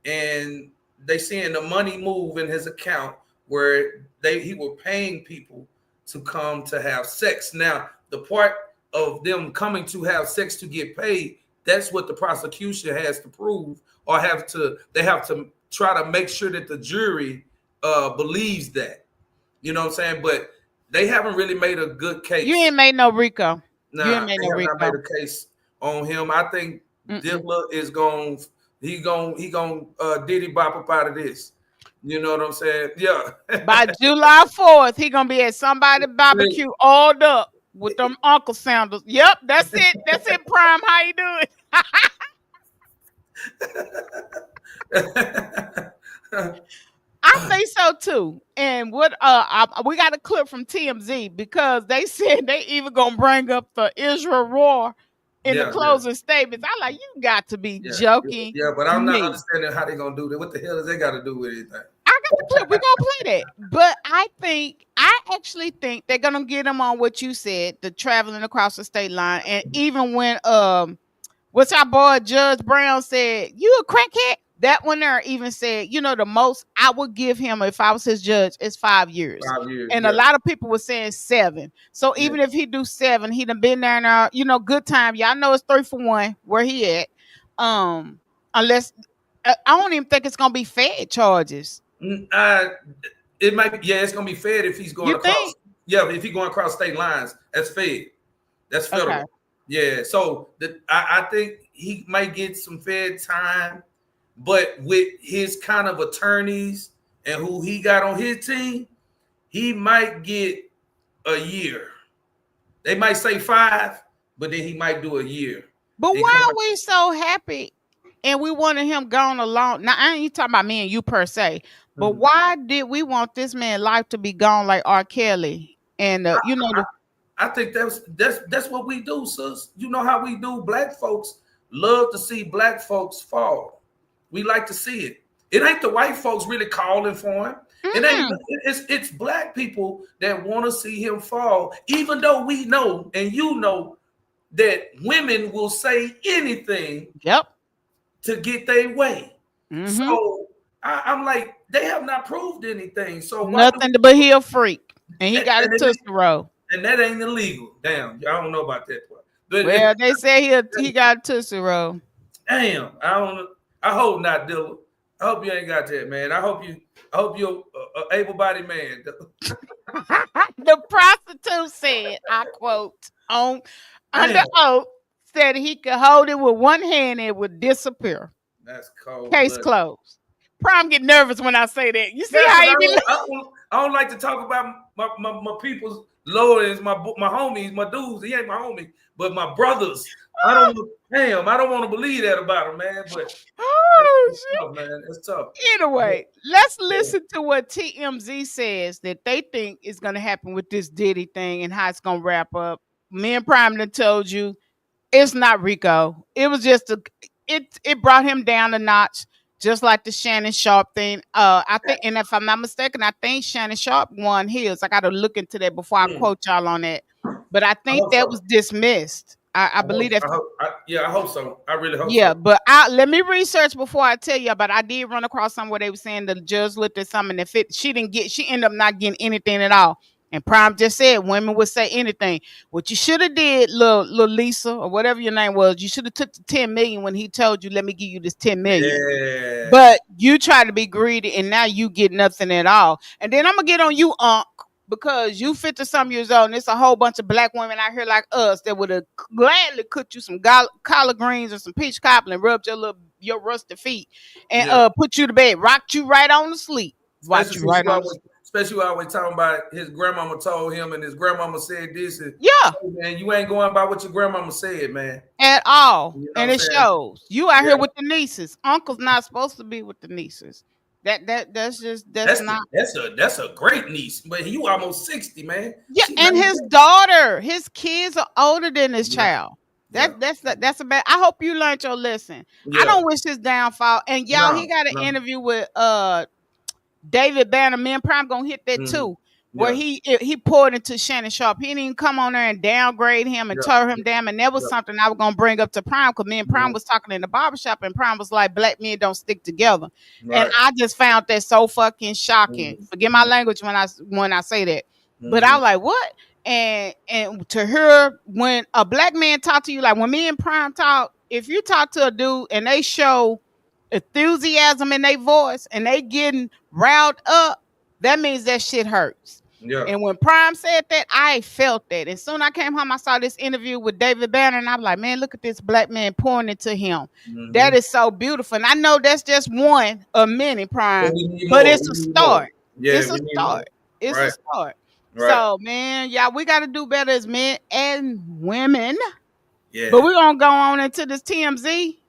and they seeing the money move in his account where he were paying people to come to have sex. Now, the part of them coming to have sex to get paid, that's what the prosecution has to prove, or they have to try to make sure that the jury believes that. You know what I'm saying? But they haven't really made a good case. You ain't made no Rico. Nah, you ain't made no Rico. Not made a case on him. I think Diddler is going. He gonna Diddy bop up out of this. You know what I'm saying? Yeah. By July 4th, he gonna be at somebody's barbecue all up with them Uncle Sandals. Yep, that's it. That's it, Prime. How you doing? I think so too. And what we got a clip from TMZ because they said they even gonna bring up the Israel war in the closing statements. I like, you got to be joking. Yeah, but I'm not understanding how they gonna do that. What the hell does they got to do with anything? I got the clip. We're gonna play that. But I actually think they're gonna get them on what you said, the traveling across the state line. And even when what's our boy Judge Brown said, you a crackhead? That one there even said, you know, the most I would give him if I was his judge is 5 years. 5 years. And a lot of people were saying 7. So even if he do 7, he done been there now, you know, good time. Y'all know it's 3 for 1 where he at. Unless I don't even think it's gonna be Fed charges. It might be, it's gonna be Fed if he's going across. Think? Yeah, if he's going across state lines, that's Fed. That's federal. Okay. Yeah. So I think he might get some Fed time, but with his kind of attorneys and who he got on his team, he might get a year. They might say 5, but then he might do a year. But why are we so happy and we wanted him gone along? Now, I ain't talking about me and you per se, but why did we want this man's life to be gone like R. Kelly? And I think that's what we do, sis. You know how we do. Black folks love to see black folks fall. We like to see it. It ain't the white folks really calling for him. It ain't. It's black people that want to see him fall, even though we know and you know that women will say anything. Yep. To get their way. So I'm like, they have not proved anything. So nothing but he a freak, and he got a Tootsie Roll. And that ain't illegal. Damn, I don't know about that part. But well, they say he got a Tootsie Roll. Damn, I don't. I hope not, Dilla. I hope you ain't got that, man. I hope you're an able-bodied man. The prostitute said, I quote, under oath, said he could hold it with one hand and it would disappear. That's cold. Case closed. Prime get nervous when I say that. You see how he be? I don't like to talk about my people's lawyers, my homies, my dudes. He ain't my homie, but my brothers. I don't want to believe that about him, man. But it's tough, man. It's tough. Anyway, let's listen to what TMZ says that they think is going to happen with this Diddy thing and how it's going to wrap up. Me and Prime done told you it's not Rico. It was just it brought him down a notch, just like the Shannon Sharp thing. I think, and if I'm not mistaken, I think Shannon Sharp won his. I got to look into that before I quote y'all on that. But I think that was dismissed. I believe that. I hope so. I really hope so. Yeah, but let me research before I tell you. But I did run across something where they were saying the judge looked at something that fit. She ended up not getting anything at all. And Prime just said women would say anything. What you should have did, little Lisa, or whatever your name was, you should have took the 10 million when he told you, let me give you this 10 million. Yeah. But you try to be greedy and now you get nothing at all. And then I'm gonna get on you, Unc, because you 50-some years old and there's a whole bunch of black women out here like us that would have gladly cooked you some collard greens or some peach cobbler and rubbed your rusty feet and put you to bed, rocked you right on to sleep. Watch you right on to sleep. Especially always talking about his grandmama told him and his grandmama said this. And, yeah. Man, you ain't going by what your grandmama said, man. At all. You know and it shows. You out here with the nieces. Uncle's not supposed to be with the nieces. That's a great niece. But you almost 60, man. Yeah, and his daughter, his kids are older than his child. That's a bad. I hope you learned your lesson. Yeah. I don't wish his downfall. And y'all, he got an interview with David Banner. Me and Prime gonna hit that too, where he poured into Shannon Sharp. He didn't even come on there and downgrade him and tear him down. And that was something I was gonna bring up to Prime, because me and Prime was talking in the barbershop, and Prime was like, black men don't stick together. And I just found that so fucking shocking. Forget my language when I say that. But I was like, what? And to hear when a black man talk to you, like when me and Prime talk, if you talk to a dude and they show enthusiasm in their voice and they getting riled up, that means that shit hurts. Yeah. And when Prime said that, I felt that. And soon I came home, I saw this interview with David Banner, and I'm like, man, look at this black man pouring into him. That is so beautiful. And I know that's just one of many, Prime, but it's a start. Yeah, it's a start. It's a start. Right. So, man, we got to do better as men and women. Yeah. But we're going to go on into this TMZ.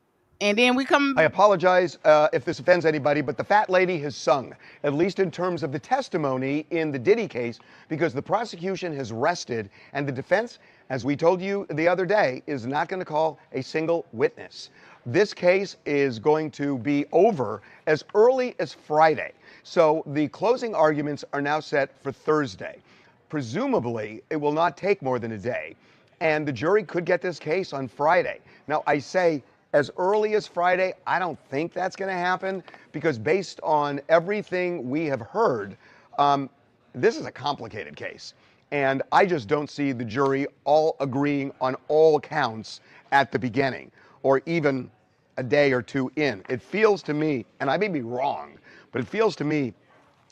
And then we come. I apologize if this offends anybody, but the fat lady has sung, at least in terms of the testimony in the Diddy case, because the prosecution has rested and the defense, as we told you the other day, is not going to call a single witness. This case is going to be over as early as Friday. So the closing arguments are now set for Thursday. Presumably, it will not take more than a day, and the jury could get this case on Friday. Now, I say as early as Friday, I don't think that's going to happen, because based on everything we have heard, this is a complicated case. And I just don't see the jury all agreeing on all counts at the beginning, or even a day or two in. It feels to me, and I may be wrong, but it feels to me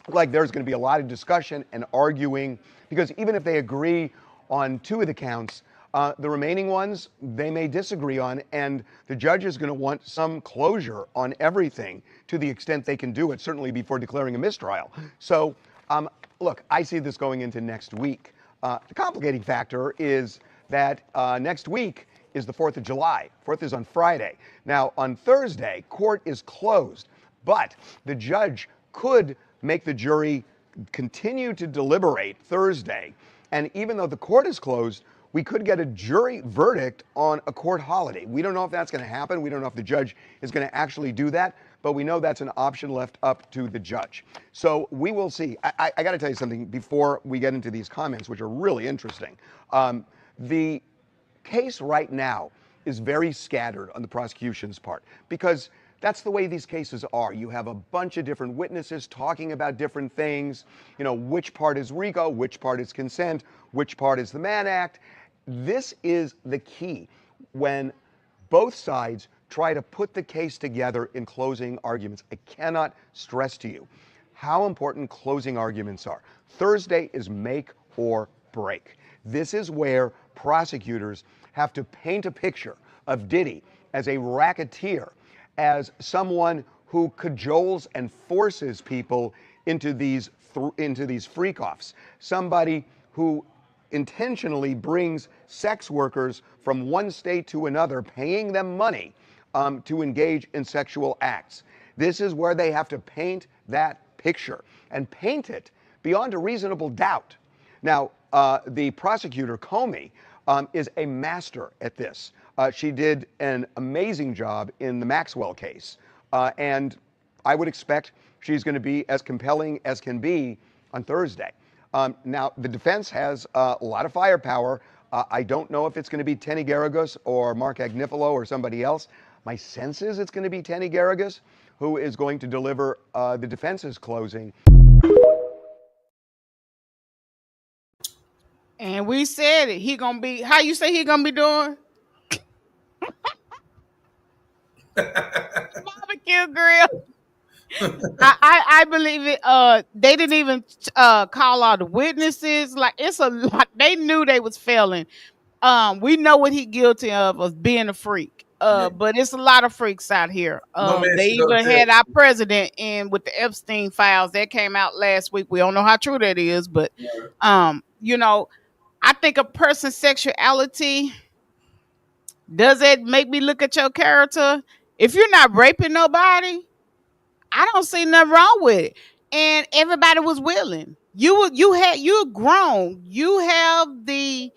like there's going to be a lot of discussion and arguing, because even if they agree on 2 of the counts, The remaining ones, they may disagree on, and the judge is going to want some closure on everything to the extent they can do it, certainly before declaring a mistrial. So, look, I see this going into next week. The complicating factor is that next week is the 4th of July. 4th is on Friday. Now, on Thursday, court is closed, but the judge could make the jury continue to deliberate Thursday. And even though the court is closed, we could get a jury verdict on a court holiday. We don't know if that's going to happen. We don't know if the judge is going to actually do that, but we know that's an option left up to the judge. So we will see. I got to tell you something before we get into these comments, which are really interesting. The case right now is very scattered on the prosecution's part because that's the way these cases are. You have a bunch of different witnesses talking about different things. You know, which part is RICO, which part is consent, which part is the Mann Act. This is the key when both sides try to put the case together in closing arguments. I cannot stress to you how important closing arguments are. Thursday is make or break. This is where prosecutors have to paint a picture of Diddy as a racketeer, as someone who cajoles and forces people into these freak-offs, somebody who intentionally brings sex workers from one state to another, paying them money to engage in sexual acts. This is where they have to paint that picture and paint it beyond a reasonable doubt. Now, the prosecutor, Comey, is a master at this. She did an amazing job in the Maxwell case, and I would expect she's going to be as compelling as can be on Thursday. Now, the defense has a lot of firepower. I don't know if it's going to be Tenny Geragos or Mark Agnifilo or somebody else. My sense is it's going to be Tenny Geragos who is going to deliver the defense's closing. And we said it. He going to be, how you say he going to be doing? Barbecue grill. I believe it. They didn't even call all the witnesses. Like, it's a lot. They knew they was failing. We know what he guilty of being a freak. But it's a lot of freaks out here. They even had our president in with the Epstein files that came out last week. We don't know how true that is, but you know, I think a person's sexuality, does it make me look at your character? If you're not raping nobody, I don't see nothing wrong with it. And everybody was willing. You're grown. You have the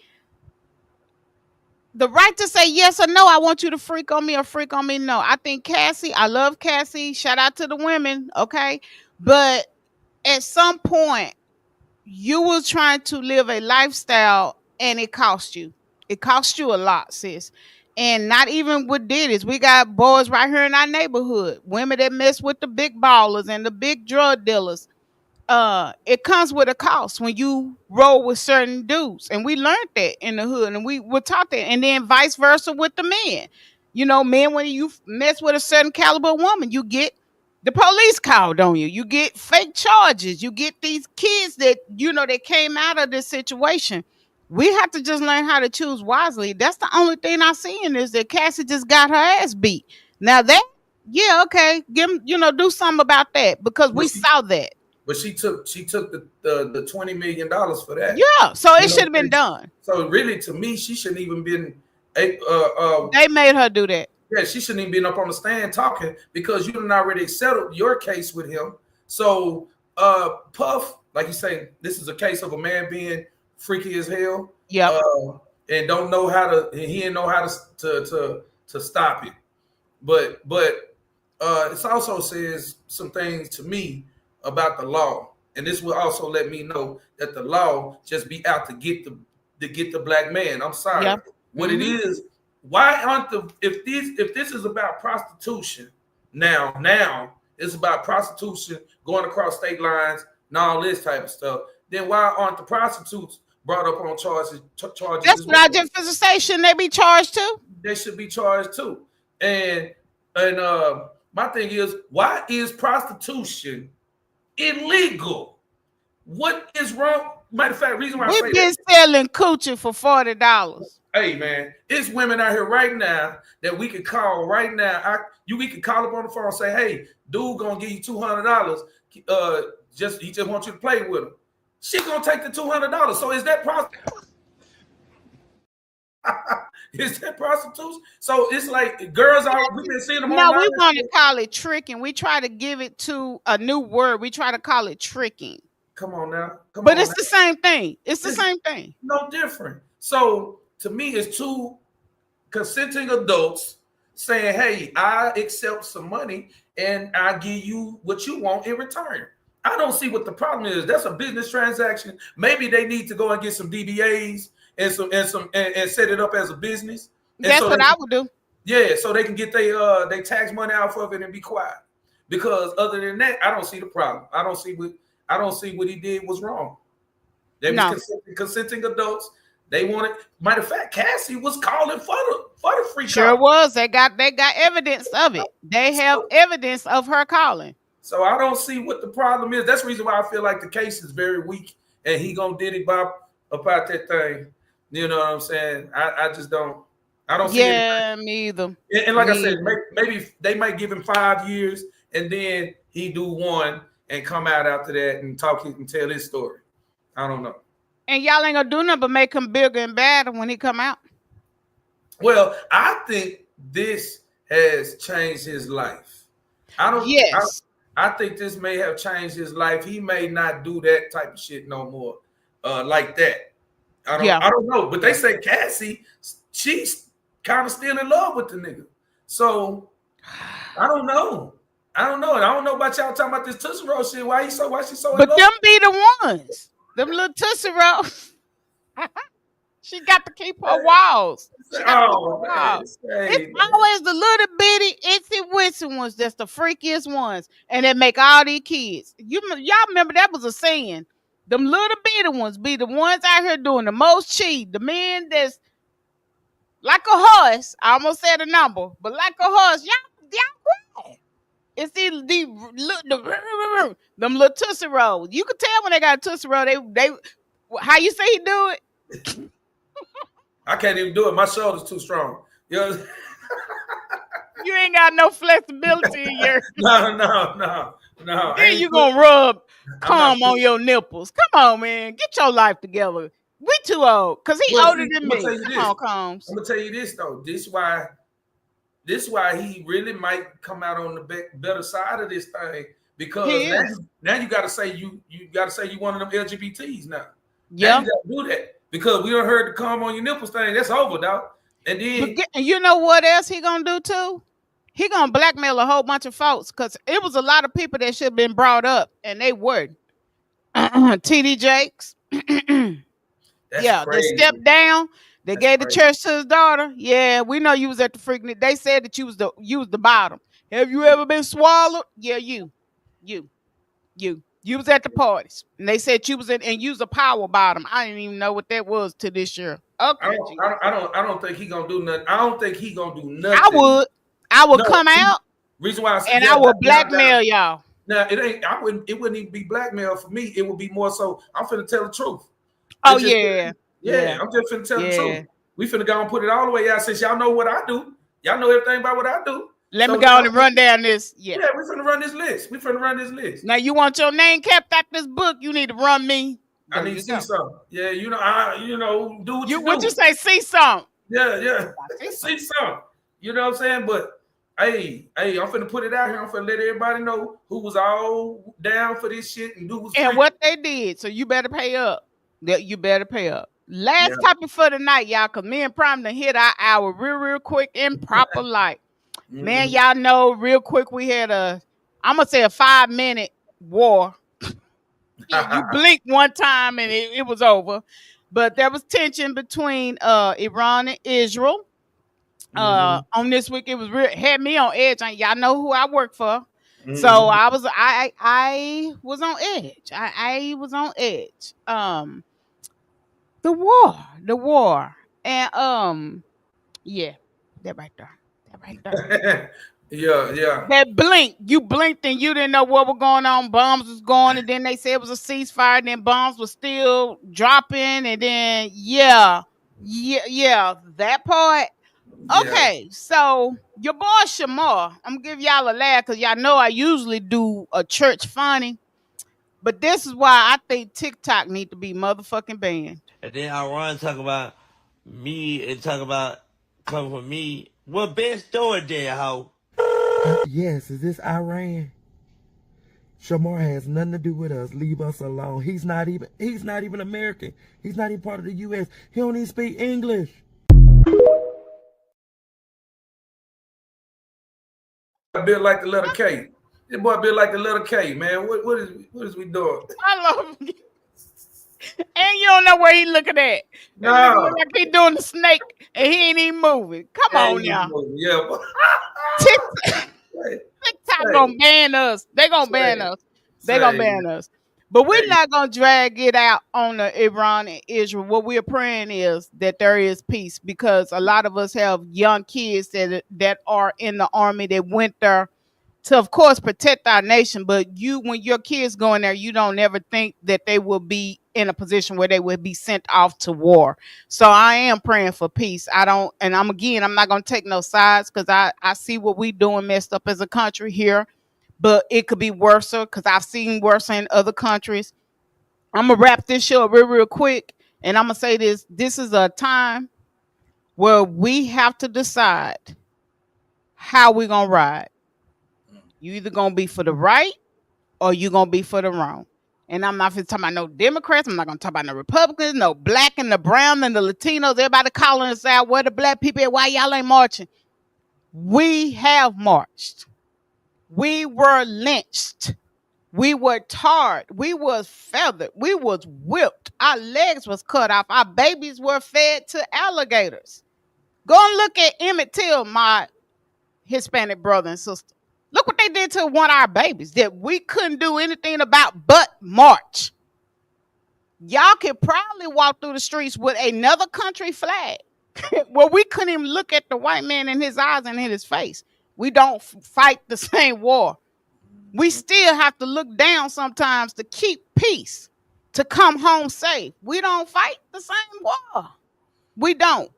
right to say yes or no. I want you to freak on me or freak on me. No, I think Cassie, I love Cassie. Shout out to the women. Okay. But at some point, you was trying to live a lifestyle and it cost you. It cost you a lot, sis. And not even with Diddy's. We got boys right here in our neighborhood. Women that mess with the big ballers and the big drug dealers. It comes with a cost when you roll with certain dudes. And we learned that in the hood. And we were taught that. And then vice versa with the men. You know, men, when you mess with a certain caliber woman, you get the police called on you. You get fake charges. You get these kids that, you know, that came out of this situation. We have to just learn how to choose wisely. That's the only thing I see in this, that Cassie just got her ass beat. Now that, yeah, okay, do something about that because we saw that. But she took the $20 million for that. Yeah, so it should have been done. So really, to me, she shouldn't even been. They made her do that. Yeah, she shouldn't even been up on the stand talking because you done already settled your case with him. So Puff, like you say, this is a case of a man being freaky as hell. Yeah. And don't know how to. He didn't know how to stop it. But it also says some things to me about the law, and this will also let me know that the law just be out to get the black man. I'm sorry. Yep. What it is, why aren't if this is about prostitution now it's about prostitution going across state lines and all this type of stuff, then why aren't the prostitutes brought up on charges? That's what I just was to say. Shouldn't they be charged too? They should be charged too. And my thing is, why is prostitution illegal? What is wrong? Matter of fact, reason why we've been selling coochie for $40. Hey man, it's women out here right now that we could call right now. We could call up on the phone and say, "Hey, dude, gonna give you $200. He just wants you to play with him." She gonna take the $200. So is that is that prostitution? So it's like girls are. We've been seeing them. No, we want to call it tricking. We try to give it to a new word. We try to call it tricking. Come on now. But it's the same thing. It's the same thing. No different. So to me, it's two consenting adults saying, "Hey, I accept some money and I give you what you want in return." I don't see what the problem is. That's a business transaction. Maybe they need to go and get some DBAs and set it up as a business. That's what I would do. Yeah, so they can get they tax money off of it and be quiet. Because other than that, I don't see the problem. I don't see what he did was wrong. They was consenting adults. They wanted. Matter of fact, Cassie was calling for the free. Sure was. They got evidence of it. They have evidence of her calling. So I don't see what the problem is. That's the reason why I feel like the case is very weak, and he gonna diddy bop about that thing. You know what I'm saying? I just don't. I don't see it. Yeah, me either. And like I said, maybe they might give him 5 years, and then he do 1 and come out after that and talk and tell his story. I don't know. And y'all ain't gonna do nothing but make him bigger and badder when he come out. Well, I think this has changed his life. I think this may have changed his life. He may not do that type of shit no more, like that. I don't know. But they say Cassie, she's kind of still in love with the nigga. So I don't know. I don't know about y'all talking about this Tootsie Roll shit. Why she so in love? But them be the ones. Them little Tootsie Rolls. She got to keep her walls. It's always the little bitty itsy witsy ones that's the freakiest ones, and they make all these kids. Y'all remember that was a saying. Them little bitty ones be the ones out here doing the most cheat. The men that's like a horse. I almost said a number, but like a horse. Y'all quiet. It's them little Tootsie Rolls. You could tell when they got a Tootsie Roll. They how you say he do it? I can't even do it. My shoulder's too strong. You know? You ain't got no flexibility in your. No. Then you gonna rub cum on your nipples. Come on, man. Get your life together. We too old. Cause he older than me. Come on, Combs. I'm gonna tell you this though. This why he really might come out on the better side of this thing. Because now you gotta say you one of them LGBTs now. Yeah. You gotta do that. Because we done heard the cum on your nipples thing. That's over, dog. And then you know what else he gonna do too? He gonna blackmail a whole bunch of folks because it was a lot of people that should have been brought up and they weren't. TD Jakes. Yeah, crazy. they stepped down. They gave the church to his daughter. Yeah, we know you was at the freaking. They said that you was the bottom. Have you ever been swallowed? Yeah, you was at the parties, and they said you was in and you was a power bottom. I didn't even know what that was to this year. Okay, I don't think he gonna do nothing. I don't think he gonna do nothing. I would come out. Reason why I would blackmail y'all. Now it ain't. It wouldn't even be blackmail for me. It would be more so. I'm finna tell the truth. Oh yeah. I'm just finna tell the truth. We finna go and put it all the way out since y'all know what I do. Y'all know everything about what I do. Let me go on and run down this. Yeah, we finna run this list. Now you want your name kept out this book? You need to run me. I need to see something. Yeah, do what you do. What you say? See something. Yeah. See something. You know what I'm saying? But hey, I'm finna put it out here. I'm finna let everybody know who was all down for this shit and who was and what they did. So you better pay up. You better pay up. Last topic for the night, y'all, because me and Prime done hit our hour real quick in proper light. Man, y'all know real quick we had I'm going to say a 5-minute war. You blinked one time and it was over. But there was tension between Iran and Israel. On this week, it was had me on edge. Y'all know who I work for. So I was on edge. I was on edge. The war. And yeah, that right there. Yeah. That blink, you blinked and you didn't know what was going on. Bombs was going, and then they said it was a ceasefire, and then bombs were still dropping, and then Yeah, that part. Yeah. Okay, so your boy Shamar, I'm gonna give y'all a laugh because y'all know I usually do a church funny, but this is why I think TikTok need to be motherfucking banned. And then Iran talk about me and talk about coming from me. What best doing there, hoe? Yes, is this Iran? Shamar has nothing to do with us. Leave us alone. He's not even American. He's not even part of the US. He don't even speak English. Built like the letter K. This boy built like the letter K, man. What is we doing? I love him. And you don't know where he looking at. No. Look like he doing the snake and he ain't even moving. Come on now. Yeah. TikTok gonna ban us. They gonna ban us. They gonna ban us. But we're not gonna drag it out on the Iran and Israel. What we're praying is that there is peace, because a lot of us have young kids that are in the army that went there to, of course, protect our nation. But when your kids go in there, you don't ever think that they will be in a position where they will be sent off to war. So I am praying for peace. I'm not gonna take no sides, because I see what we doing messed up as a country here. But it could be worse, because I've seen worse in other countries. I'm going to wrap this show up real quick, and I'm going to say this. This is a time where we have to decide how we're going to ride. You either going to be for the right or you going to be for the wrong. And I'm not going to talk about no Democrats. I'm not going to talk about no Republicans, no black and the brown and the Latinos. Everybody calling us out. Where the black people at? Why y'all ain't marching? We have marched. We were lynched. We were tarred. We was feathered. We was whipped. Our legs was cut off. Our babies were fed to alligators. Go and look at Emmett Till, my Hispanic brother and sister. Look what they did to one of our babies that we couldn't do anything about but march. Y'all could probably walk through the streets with another country flag where we couldn't even look at the white man in his eyes and in his face. We don't fight the same war. We still have to look down sometimes to keep peace, to come home safe. We don't fight the same war. We don't.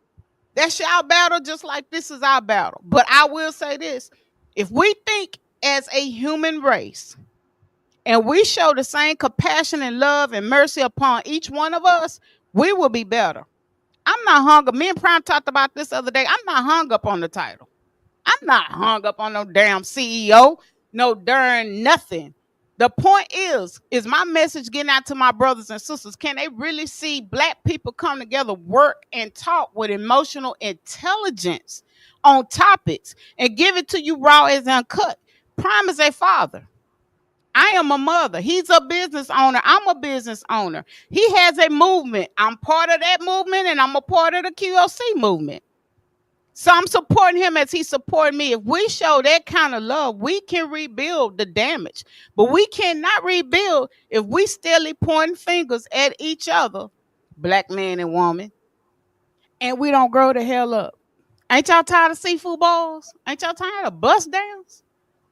That's your battle, just like this is our battle. But I will say this. If we think as a human race and we show the same compassion and love and mercy upon each one of us, we will be better. I'm not hung up. Me and Prime talked about this the other day. I'm not hung up on the title. I'm not hung up on no damn CEO, no darn nothing. The point is my message getting out to my brothers and sisters? Can they really see black people come together, work, and talk with emotional intelligence on topics and give it to you raw as uncut? Prime is a father. I am a mother. He's a business owner. I'm a business owner. He has a movement. I'm part of that movement, and I'm a part of the QLC movement. So I'm supporting him as he supported me. If we show that kind of love, we can rebuild the damage. But we cannot rebuild if we steadily pointing fingers at each other, black man and woman, and we don't grow the hell up. Ain't y'all tired of seafood balls? Ain't y'all tired of bust downs?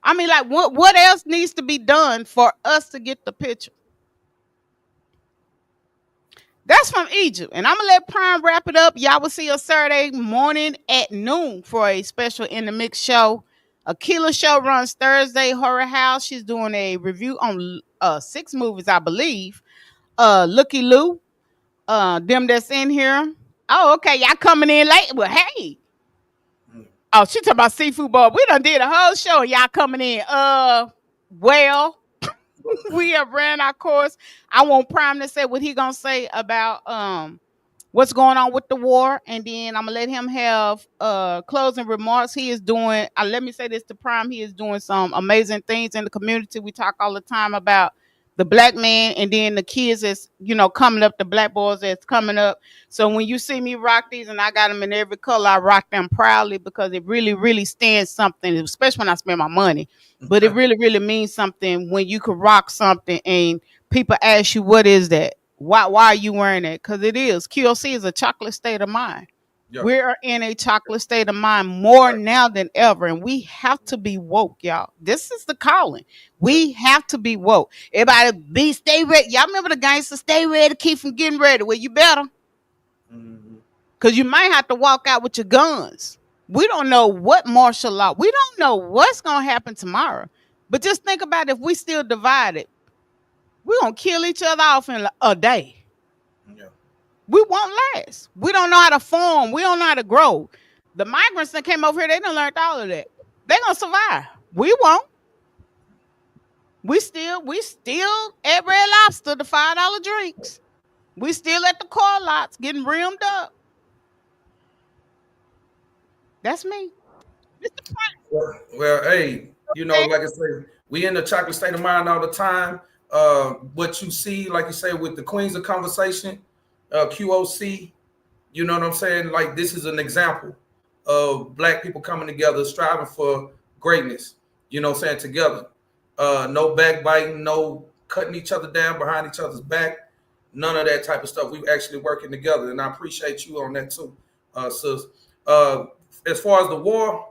I mean, like, what else needs to be done for us to get the picture? That's from Egypt. And I'm going to let Prime wrap it up. Y'all will see us Saturday morning at noon for a special In the Mix show. Akilah show runs Thursday, Horror House. She's doing a review on 6 movies, I believe. Looky Lou, them that's in here. Oh, okay. Y'all coming in late. Well, hey. Oh, she talking about seafood bowl. We done did a whole show. Y'all coming in. Well, we have ran our course. I want Prime to say what he gonna say about what's going on with the war, and then I'm gonna let him have closing remarks. He is doing. Let me say this to Prime. He is doing some amazing things in the community. We talk all the time about the black man, and then the kids that's coming up, the black boys that's coming up. So when you see me rock these, and I got them in every color, I rock them proudly because it really, really stands something, especially when I spend my money. But it really, really means something when you can rock something and people ask you, what is that? Why are you wearing it? Because it is. QLC is a chocolate state of mind. Yep. We're in a chocolate state of mind more now than ever, and we have to be woke, y'all. This is the calling. We have to be woke. Everybody stay ready. Y'all remember the gangsters, stay ready, keep from getting ready. Well, you better. Mm-hmm. because you might have to walk out with your guns. We don't know what martial law. We don't know what's going to happen tomorrow. But just think about if we still divided, we're going to kill each other off in a day. Yeah. We won't last. We don't know how to farm. We don't know how to grow. The migrants that came over here, they done learned all of that. They're going to survive. We won't. We still at Red Lobster, the $5 drinks. We still at the car lots getting rimmed up. That's me. Well, hey, you know, like I say, we in the chocolate state of mind all the time. What you see, like you say, with the Queens of Conversation, QOC, you know what I'm saying? Like, this is an example of Black people coming together, striving for greatness, you know what I'm saying, together. No backbiting, no cutting each other down behind each other's back, none of that type of stuff. We're actually working together, and I appreciate you on that too, sis. As far as the war,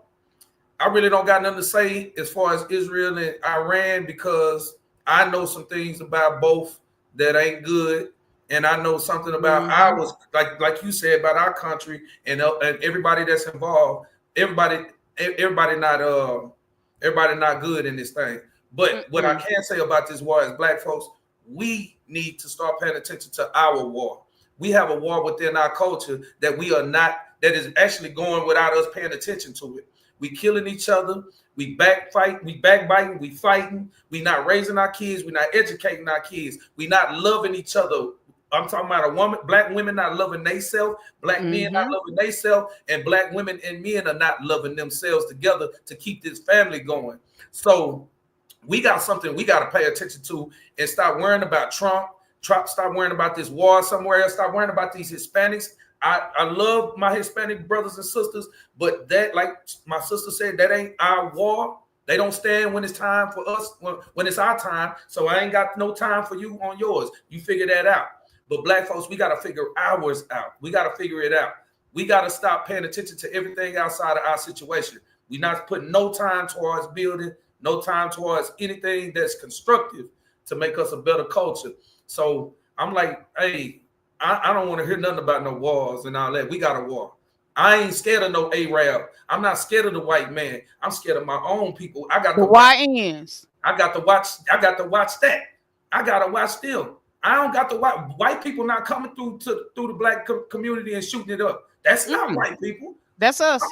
I really don't got nothing to say as far as Israel and Iran, because I know some things about both that ain't good, and I know something about ours, like you said, about our country and everybody that's involved. Everybody not good in this thing. But what I can say about this war is, Black folks, we need to start paying attention to our war. We have a war within our culture that we are not, that is actually going without us paying attention to it. We killing each other, we backbiting, we fighting, we not raising our kids, we not educating our kids, we not loving each other. I'm talking about a woman, Black women not loving themselves, Black men not loving themselves, and Black women and men are not loving themselves together to keep this family going. So we got something we got to pay attention to and stop worrying about Trump, stop worrying about this war somewhere else, stop worrying about these Hispanics. I love my Hispanic brothers and sisters, but that, like my sister said, that ain't our war. They don't stand when it's time for us, when it's our time. So I ain't got no time for you on yours. You figure that out. But Black folks, we got to figure ours out. We got to figure it out. We got to stop paying attention to everything outside of our situation. We not putting no time towards building, no time towards anything that's constructive to make us a better culture. So I'm like, hey, I don't want to hear nothing about no wars and all that. We got a war. I ain't scared of no Arab. I'm not scared of the white man. I'm scared of my own people. I got the YNs. I got to watch that. I got to watch them. I don't got to watch white people not coming through the Black community and shooting it up. That's not white people. That's us.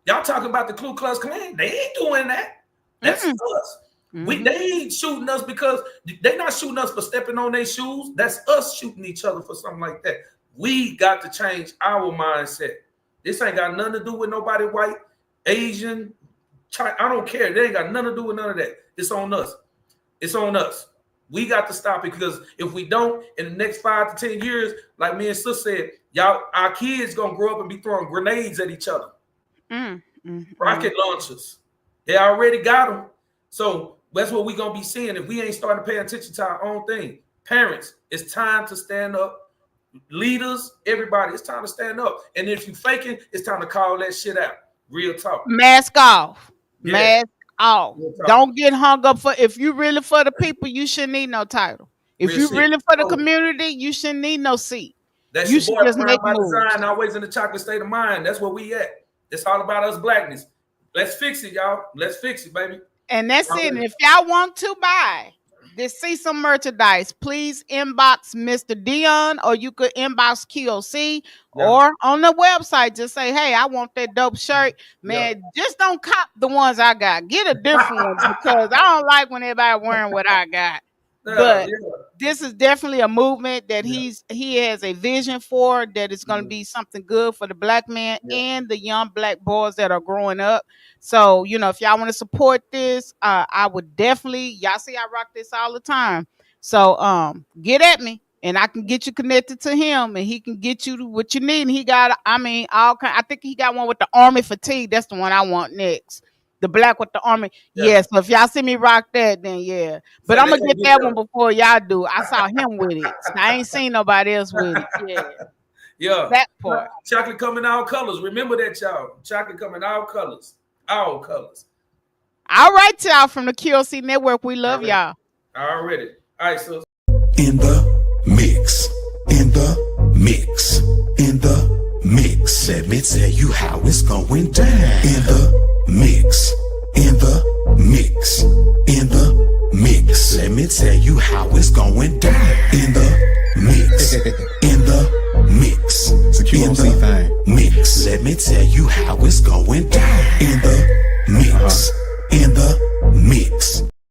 Y'all talking about the Ku Klux Klan? They ain't doing that. That's us. They ain't shooting us because they not shooting us for stepping on their shoes. That's us shooting each other for something like that. We got to change our mindset. This ain't got nothing to do with nobody white, Asian, China. I don't care. They ain't got nothing to do with none of that. It's on us. It's on us. We got to stop it, because if we don't, in the next 5 to 10 years, like me and Sis said, our kids gonna grow up and be throwing grenades at each other. Rocket launchers. They already got them. So that's what we're going to be seeing if we ain't starting to pay attention to our own thing. Parents, it's time to stand up. Leaders, everybody, it's time to stand up. And if you faking, it's time to call that shit out. Real talk. Mask off. Yeah. Mask off. Don't get hung up for, if you really for the people, you shouldn't need no title. If you really for the community, you shouldn't need no seat. That's you should just make by design, always in the chocolate state of mind. That's where we at. It's all about us Blackness. Let's fix it, y'all. Let's fix it, baby. And that's it. And if y'all want to buy this, see some merchandise, please inbox Mr. Dion, or you could inbox QOC, or on the website, just say, hey, I want that dope shirt. Man, just don't cop the ones I got. Get a different one, because I don't like when everybody wearing what I got. But this is definitely a movement that he has a vision for, that is going to be something good for the Black man and the young Black boys that are growing up. So, you know, if y'all want to support this, I would definitely, y'all see I rock this all the time. So get at me, and I can get you connected to him, and he can get you what you need. And he got, I mean, all kind. I think he got one with the army fatigue. That's the one I want next. The black with the army. Yeah. So if y'all see me rock that, then yeah. But so I'm going to get that one before y'all do. I saw him with it. So I ain't seen nobody else with it. Yeah. Yeah. That part. Chocolate coming all colors. Remember that, y'all. Chocolate coming all colors. All colors. All right, y'all, from the QOC Network. We love y'all. Already. All right, so. In the mix. In the mix. In the mix. Let me tell you how it's going down. In the mix, in the mix, in the mix. Let me tell you how it's going down. In the